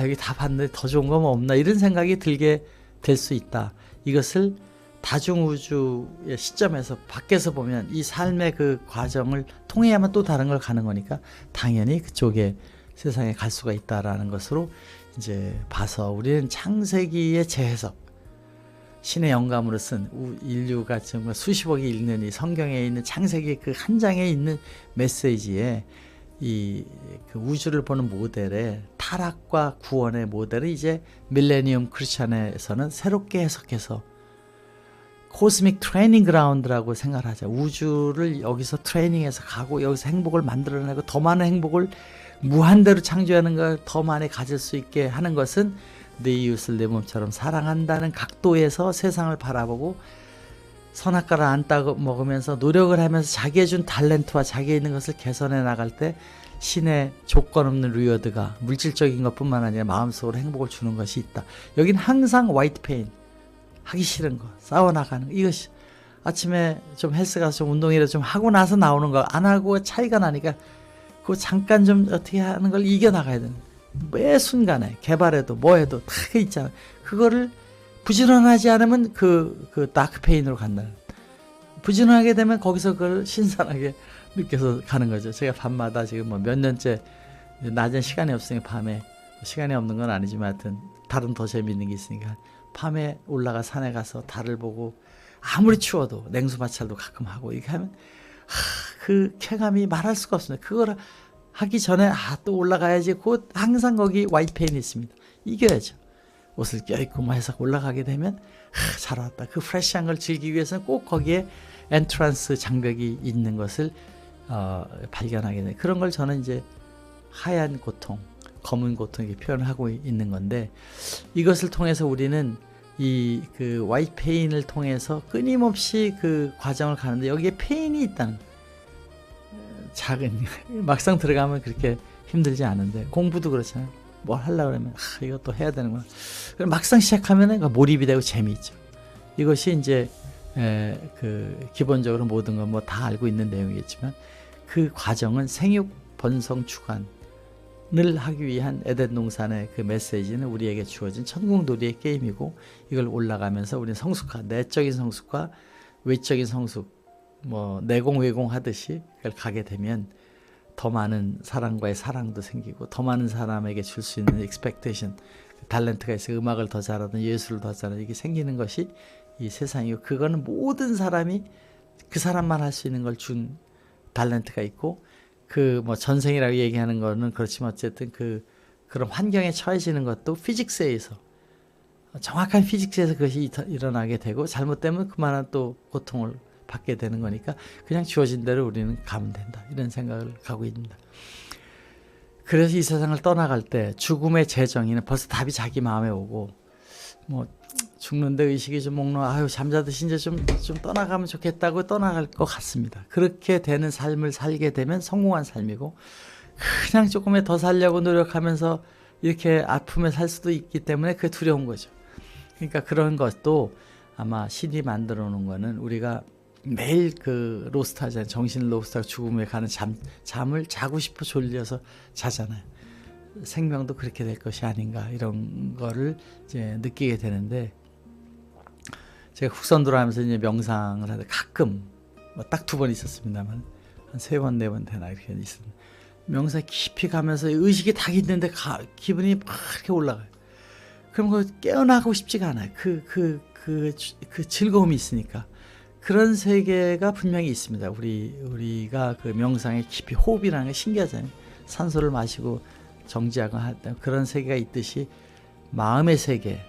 여기 다 봤는데 더 좋은 건 없나 이런 생각이 들게 될 수 있다. 이것을 다중우주의 시점에서 밖에서 보면 이 삶의 그 과정을 통해야만 또 다른 걸 가는 거니까 당연히 그쪽에 세상에 갈 수가 있다라는 것으로 이제 봐서 우리는 창세기의 재해석, 신의 영감으로 쓴 인류가 정말 수십억이 읽는 이 성경에 있는 창세기 그 한 장에 있는 메시지에 그 우주를 보는 모델에 타락과 구원의 모델을 이제 밀레니엄 크리스찬에서는 새롭게 해석해서 코스믹 트레이닝 그라운드라고 생각을 하죠. 우주를 여기서 트레이닝해서 가고 여기서 행복을 만들어내고 더 많은 행복을 무한대로 창조하는 걸 더 많이 가질 수 있게 하는 것은 내 이웃을 내 몸처럼 사랑한다는 각도에서 세상을 바라보고 선악과를 안 따고 먹으면서 노력을 하면서 자기의 준 탤런트와 자기의 있는 것을 개선해 나갈 때 신의 조건 없는 리워드가 물질적인 것뿐만 아니라 마음속으로 행복을 주는 것이 있다. 여긴 항상 화이트 페인, 하기 싫은 거, 싸워나가는 거. 이것이 아침에 좀 헬스 가서 좀 운동이라도 좀 하고 나서 나오는 거 안 하고 차이가 나니까 그거 잠깐 좀 어떻게 하는 걸 이겨나가야 되는 거예요. 매 순간에 개발해도 뭐해도 다 있잖아. 그거를 부지런하지 않으면 그 다크 페인으로 간다. 부지런하게 되면 거기서 그걸 신선하게 느껴서 가는 거죠. 제가 밤마다 지금 뭐 몇 년째 낮엔 시간이 없으니까 밤에 시간이 없는 건 아니지만 하여튼 달은 더 재밌는 게 있으니까 밤에 올라가 산에 가서 달을 보고 아무리 추워도 냉수 마찰도 가끔 하고 이렇게 하면 그 쾌감이 말할 수가 없습니다. 그걸 하기 전에 또 올라가야지. 곧 항상 거기 화이트 페인이 있습니다. 이겨야죠. 옷을 껴입고 뭐 해서 올라가게 되면 잘 왔다. 그 프레시한 걸 즐기기 위해서는 꼭 거기에 엔트런스 장벽이 있는 것을 발견하게 돼요. 그런 걸 저는 이제 하얀 고통, 검은 고통 이렇게 표현을 하고 있는 건데 이것을 통해서 우리는 그 화이트 페인을 통해서 끊임없이 그 과정을 가는데 여기에 페인이 있다는 거예요. 작은 막상 들어가면 그렇게 힘들지 않은데 공부도 그렇잖아요. 뭘 하려고 그러면 이것도 해야 되는구나. 막상 시작하면 몰입이 되고 재미있죠. 이것이 이제 기본적으로 모든 건 뭐 다 알고 있는 내용이겠지만 그 과정은 생육 번성 주관을 하기 위한 에덴 동산의 그 메시지는 우리에게 주어진 천국놀이의 게임이고 이걸 올라가면서 우리는 성숙화, 내적인 성숙과 외적인 성숙 뭐 내공외공 하듯이 그걸 가게 되면 더 많은 사람과의 사랑도 생기고 더 많은 사람에게 줄 수 있는 expectation, 탤런트가 있어 음악을 더 잘하든 예술을 더 잘하든 이게 생기는 것이 이 세상이고 그거는 모든 사람이 그 사람만 할 수 있는 걸 준 탤런트가 있고 그 뭐 전생이라고 얘기하는 거는 그렇지만 어쨌든 그런 환경에 처해지는 것도 피직스에서 정확한 피직스에서 그것이 일어나게 되고 잘못되면 그만한 또 고통을 받게 되는 거니까 그냥 주어진 대로 우리는 가면 된다. 이런 생각을 갖고 있습니다. 그래서 이 세상을 떠나갈 때 죽음의 재정의는 벌써 답이 자기 마음에 오고 뭐 죽는데 의식이 좀 먹노 잠자듯이 이제 좀 떠나가면 좋겠다고 떠나갈 것 같습니다. 그렇게 되는 삶을 살게 되면 성공한 삶이고 그냥 조금에 더 살려고 노력하면서 이렇게 아픔에 살 수도 있기 때문에 그게 두려운 거죠. 그러니까 그런 것도 아마 신이 만들어 놓은 거는 우리가 매일 그 로스트 하잖아요. 정신 로스트하고 죽음에 가는 잠을 자고 싶어 졸려서 자잖아요. 생명도 그렇게 될 것이 아닌가 이런 거를 이제 느끼게 되는데, 제가 국선도로 하면서 이제 명상을 하다 가끔 뭐 딱 2번 있었습니다만 한 3번 4번 되나 이렇게 있습니다. 명상 깊이 가면서 의식이 딱 있는데 기분이 막 이렇게 올라가요. 그럼 그 깨어나고 싶지가 않아요. 그 즐거움이 있으니까. 그런 세계가 분명히 있습니다. 우리가 그 명상에 깊이 호흡이라는 게 신기하잖아요. 산소를 마시고 정지하고 할 때 그런 세계가 있듯이 마음의 세계,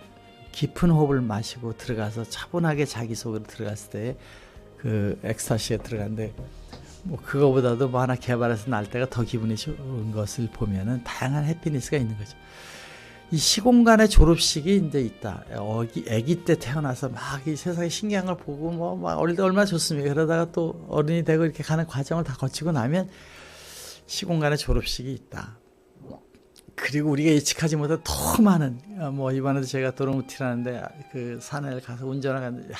깊은 호흡을 마시고 들어가서 차분하게 자기 속으로 들어갔을 때 그 엑스타시에 들어간데, 뭐 그거보다도 뭐 하나 개발해서 날 때가 더 기분이 좋은 것을 보면은 다양한 해피니스가 있는 거죠. 이 시공간의 졸업식이 이제 있다. 아기 때 태어나서 막 이 세상에 신기한 걸 보고 뭐 막 어릴 때 얼마나 좋습니까? 그러다가 또 어른이 되고 이렇게 가는 과정을 다 거치고 나면 시공간의 졸업식이 있다. 그리고 우리가 예측하지 못한 더 많은, 뭐 이번에도 제가 도로무티라는데 그 산에 가서 운전을 하는데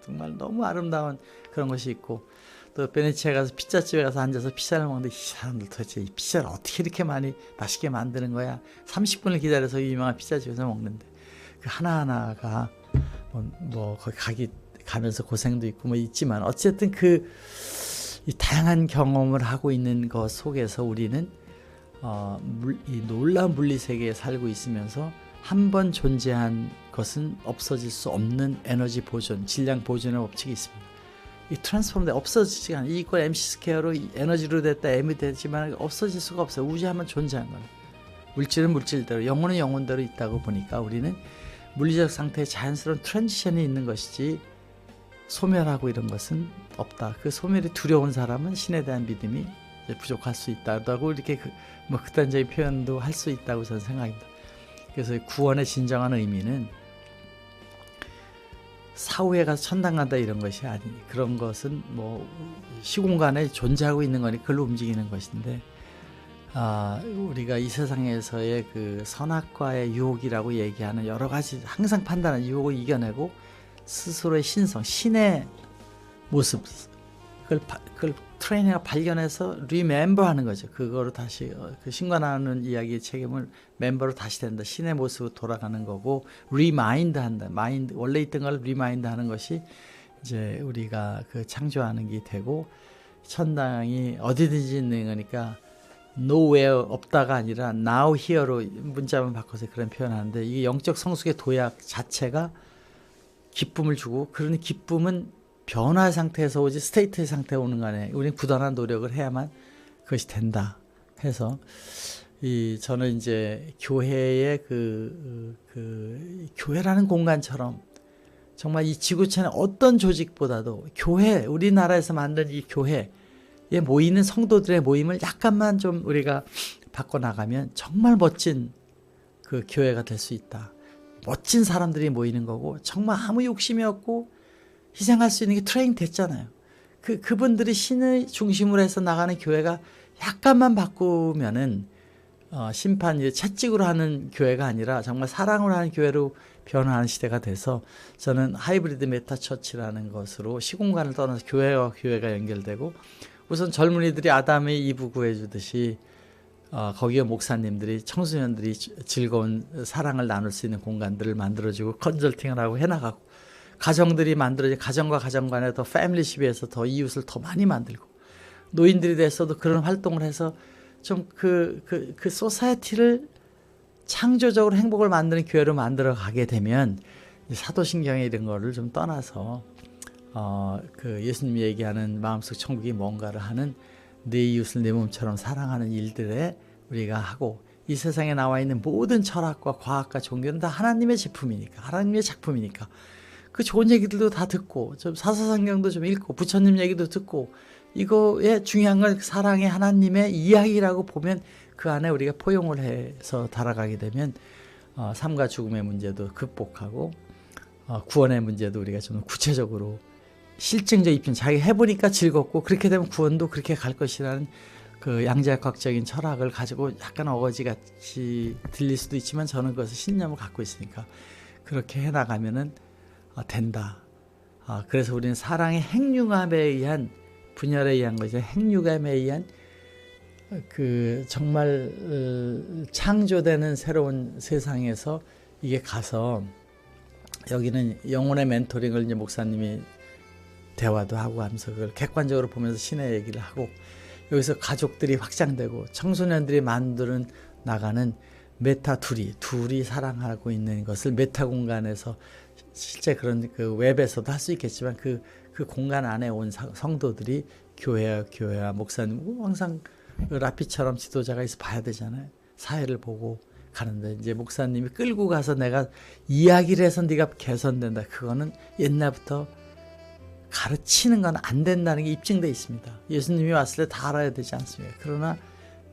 정말 너무 아름다운 그런 것이 있고, 또 베네치아에 가서 피자집에 가서 앉아서 피자를 먹는데 이 사람들 도대체 이 피자를 어떻게 이렇게 많이 맛있게 만드는 거야. 30분을 기다려서 유명한 피자집에서 먹는데 그 하나하나가 뭐 거기 가면서 고생도 있고 뭐 있지만, 어쨌든 이 다양한 경험을 하고 있는 것 속에서 우리는 이 놀라운 물리 세계에 살고 있으면서 한 번 존재한 것은 없어질 수 없는 에너지 보존, 질량 보존의 법칙이 있습니다. 이 트랜스폼돼 없어지지 않아요. E = mc 스퀘어로 에너지로 됐다 M이 되지만 없어질 수가 없어요. 우주하면 존재한 거예요. 물질은 물질대로, 영혼은 영혼대로 있다고 보니까 우리는 물리적 상태에 자연스러운 트랜지션이 있는 것이지 소멸하고 이런 것은 없다. 그 소멸이 두려운 사람은 신에 대한 믿음이 부족할 수 있다고 이렇게 뭐 극단적인 표현도 할 수 있다고 저는 생각합니다. 그래서 구원의 진정한 의미는 사후에 가서 천당 간다 이런 것이 아니, 그런 것은 뭐 시공간에 존재하고 있는 거니 그걸로 움직이는 것인데, 우리가 이 세상에서의 그 선악과의 유혹이라고 얘기하는 여러 가지 항상 판단하는 유혹을 이겨내고 스스로의 신성, 신의 모습, 그걸 트레이너가 발견해서 리멤버 하는 거죠. 그거로 다시 그 신관하는 이야기의 책임을 멤버로 다시 된다. 신의 모습으로 돌아가는 거고, 리마인드 한다. 마인드, 원래 있던 걸 리마인드 하는 것이 이제 우리가 그 창조하는 게 되고, 천당이 어디든지 있는 거니까 nowhere 없다가 아니라 now here로 문자만 바꿔서 그런 표현하는데, 이게 영적 성숙의 도약 자체가 기쁨을 주고, 그런 기쁨은 변화 상태에서 오지 스테이트의 상태에 오는 거 아니에요. 우리는 부단한 노력을 해야만 그것이 된다 해서, 저는 이제 교회의 교회라는 공간처럼 정말 이 지구촌의 어떤 조직보다도 교회, 우리나라에서 만든 이 교회에 모이는 성도들의 모임을 약간만 좀 우리가 바꿔나가면 정말 멋진 그 교회가 될 수 있다. 멋진 사람들이 모이는 거고, 정말 아무 욕심이 없고 희생할 수 있는 게 트레이닝 됐잖아요. 그분들이 신의 중심으로 해서 나가는 교회가 약간만 바꾸면은 심판, 채찍으로 하는 교회가 아니라 정말 사랑으로 하는 교회로 변화하는 시대가 돼서, 저는 하이브리드 메타처치라는 것으로 시공간을 떠나서 교회와 교회가 연결되고, 우선 젊은이들이 아담의 이브 구해주듯이 거기에 목사님들이, 청소년들이 즐거운 사랑을 나눌 수 있는 공간들을 만들어주고 컨설팅을 하고 해나가고, 가정들이 만들어져 가정과 가정 간에 더 패밀리십에서 더 이웃을 더 많이 만들고, 노인들이 돼서도 그런 활동을 해서 좀 그 소사이어티를 창조적으로 행복을 만드는 교회로 만들어 가게 되면, 사도신경에 이런 거를 좀 떠나서 그 예수님이 얘기하는 마음속 천국이 뭔가를 하는, 내 이웃을 내 몸처럼 사랑하는 일들에 우리가 하고, 이 세상에 나와 있는 모든 철학과 과학과 종교는 다 하나님의 제품이니까, 하나님의 작품이니까 그 좋은 얘기들도 다 듣고, 좀 사사성경도 좀 읽고, 부처님 얘기도 듣고, 이거에 중요한 건 사랑의 하나님의 이야기라고 보면 그 안에 우리가 포용을 해서 달아가게 되면 삶과 죽음의 문제도 극복하고, 구원의 문제도 우리가 좀 구체적으로 실증적 입힌, 자기 해보니까 즐겁고, 그렇게 되면 구원도 그렇게 갈 것이라는 그 양자역학적인 철학을 가지고 약간 어거지같이 들릴 수도 있지만, 저는 그것을 신념을 갖고 있으니까 그렇게 해나가면은 된다. 그래서 우리는 사랑의 핵융합에 의한 분열에 의한 거죠. 핵융합에 의한 그 정말 창조되는 새로운 세상에서 이게 가서 여기는 영혼의 멘토링을 이제 목사님이 대화도 하고 하면서 그걸 객관적으로 보면서 신의 얘기를 하고 여기서 가족들이 확장되고 청소년들이 만드는 나가는 메타 둘이 사랑하고 있는 것을 메타 공간에서 실제 그런 그 웹에서도 할 수 있겠지만 그 공간 안에 온 성도들이 교회와 목사님 항상 라피처럼 지도자가 있어 봐야 되잖아요. 사회를 보고 가는데 이제 목사님이 끌고 가서 내가 이야기를 해서 네가 개선된다. 그거는 옛날부터 가르치는 건 안 된다는 게 입증되어 있습니다. 예수님이 왔을 때 다 알아야 되지 않습니까? 그러나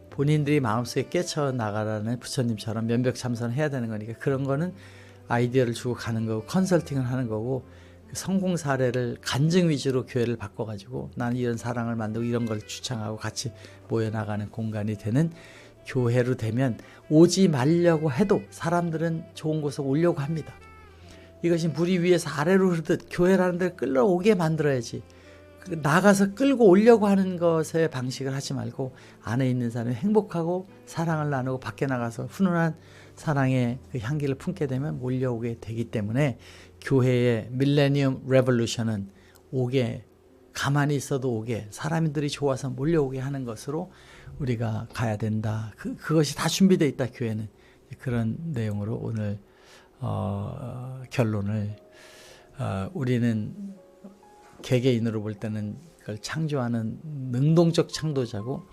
본인들이 마음속에 깨쳐 나가라는 부처님처럼 면벽 참선을 해야 되는 거니까 그런 거는 아이디어를 주고 가는 거고 컨설팅을 하는 거고 성공 사례를 간증 위주로 교회를 바꿔가지고 나는 이런 사랑을 만들고 이런 걸 주창하고 같이 모여나가는 공간이 되는 교회로 되면 오지 말려고 해도 사람들은 좋은 곳에 오려고 합니다. 이것이 물이 위에서 아래로 흐르듯 교회라는 데를 끌어오게 만들어야지 나가서 끌고 오려고 하는 것의 방식을 하지 말고 안에 있는 사람이 행복하고 사랑을 나누고 밖에 나가서 훈훈한 사랑의 그 향기를 품게 되면 몰려오게 되기 때문에 교회의 밀레니엄 레볼루션은 오게 가만히 있어도 오게 사람들이 좋아서 몰려오게 하는 것으로 우리가 가야 된다. 그것이 다 준비되어 있다. 교회는 그런 내용으로 오늘 결론을 우리는 개개인으로 볼 때는 그걸 창조하는 능동적 창조자고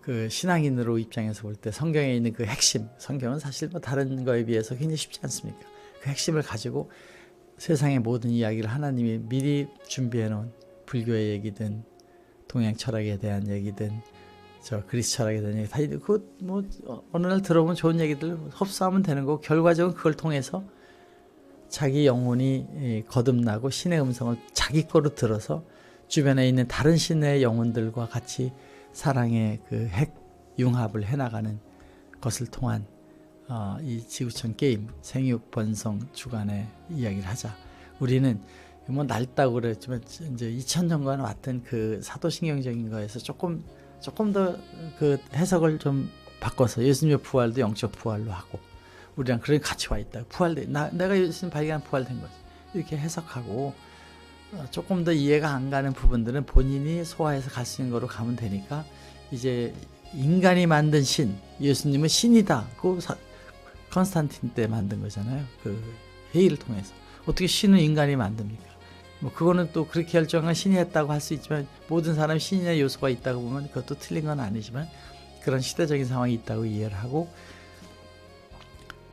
그 신앙인으로 입장에서 볼 때 성경에 있는 그 핵심 성경은 사실 뭐 다른 거에 비해서 굉장히 쉽지 않습니까? 그 핵심을 가지고 세상의 모든 이야기를 하나님이 미리 준비해 놓은 불교의 얘기든 동양 철학에 대한 얘기든 저 그리스 철학에 대한 얘기 다 뭐 어느 날 들어보면 좋은 얘기들 흡수하면 되는 거고 결과적으로 그걸 통해서 자기 영혼이 거듭나고 신의 음성을 자기 거로 들어서 주변에 있는 다른 신의 영혼들과 같이 사랑의 그 핵 융합을 해나가는 것을 통한 이 지구촌 게임 생육 번성 주간의 이야기를 하자. 우리는 뭐 낡다고 그랬지만 이제 2000년간 왔던 그 사도신경적인 거에서 조금 더 그 해석을 좀 바꿔서 예수님의 부활도 영적 부활로 하고 우리랑 그런 같이 와 있다. 내가 예수님 발견한 부활된 거지. 이렇게 해석하고 조금 더 이해가 안 가는 부분들은 본인이 소화해서 갈 수 있는 거로 가면 되니까 이제 인간이 만든 신, 예수님은 신이다. 그 컨스탄틴 때 만든 거잖아요. 그 회의를 통해서 어떻게 신은 인간이 만듭니까? 뭐 그거는 또 그렇게 결정한 신이 했다고 할 수 있지만 모든 사람 신의 요소가 있다고 보면 그것도 틀린 건 아니지만 그런 시대적인 상황이 있다고 이해를 하고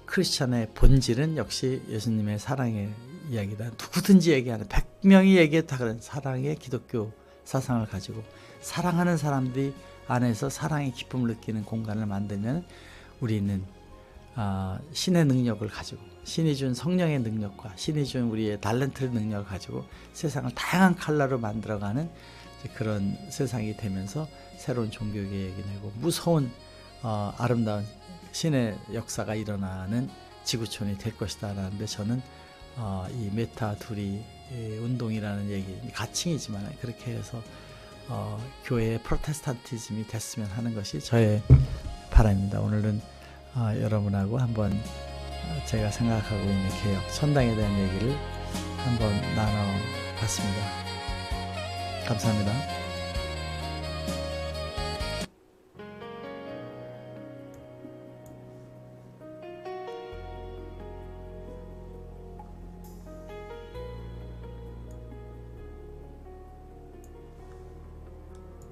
크리스찬의 본질은 역시 예수님의 사랑의 이야기다. 누구든지 얘기하는 100명이 얘기해도 다 그런 사랑의 기독교 사상을 가지고 사랑하는 사람들이 안에서 사랑의 기쁨을 느끼는 공간을 만들면 우리는 신의 능력을 가지고 신이 준 성령의 능력과 신이 준 우리의 탤런트의 능력을 가지고 세상을 다양한 컬러로 만들어가는 그런 세상이 되면서 새로운 종교개혁이 되고 무서운 아름다운 신의 역사가 일어나는 지구촌이 될 것이다 라는데 저는 이 메타 둘이 운동이라는 얘기 가칭이지만 그렇게 해서 교회의 프로테스탄티즘이 됐으면 하는 것이 저의 바람입니다. 오늘은 여러분하고 한번 제가 생각하고 있는 개혁 천당에 대한 얘기를 한번 나눠봤습니다. 감사합니다.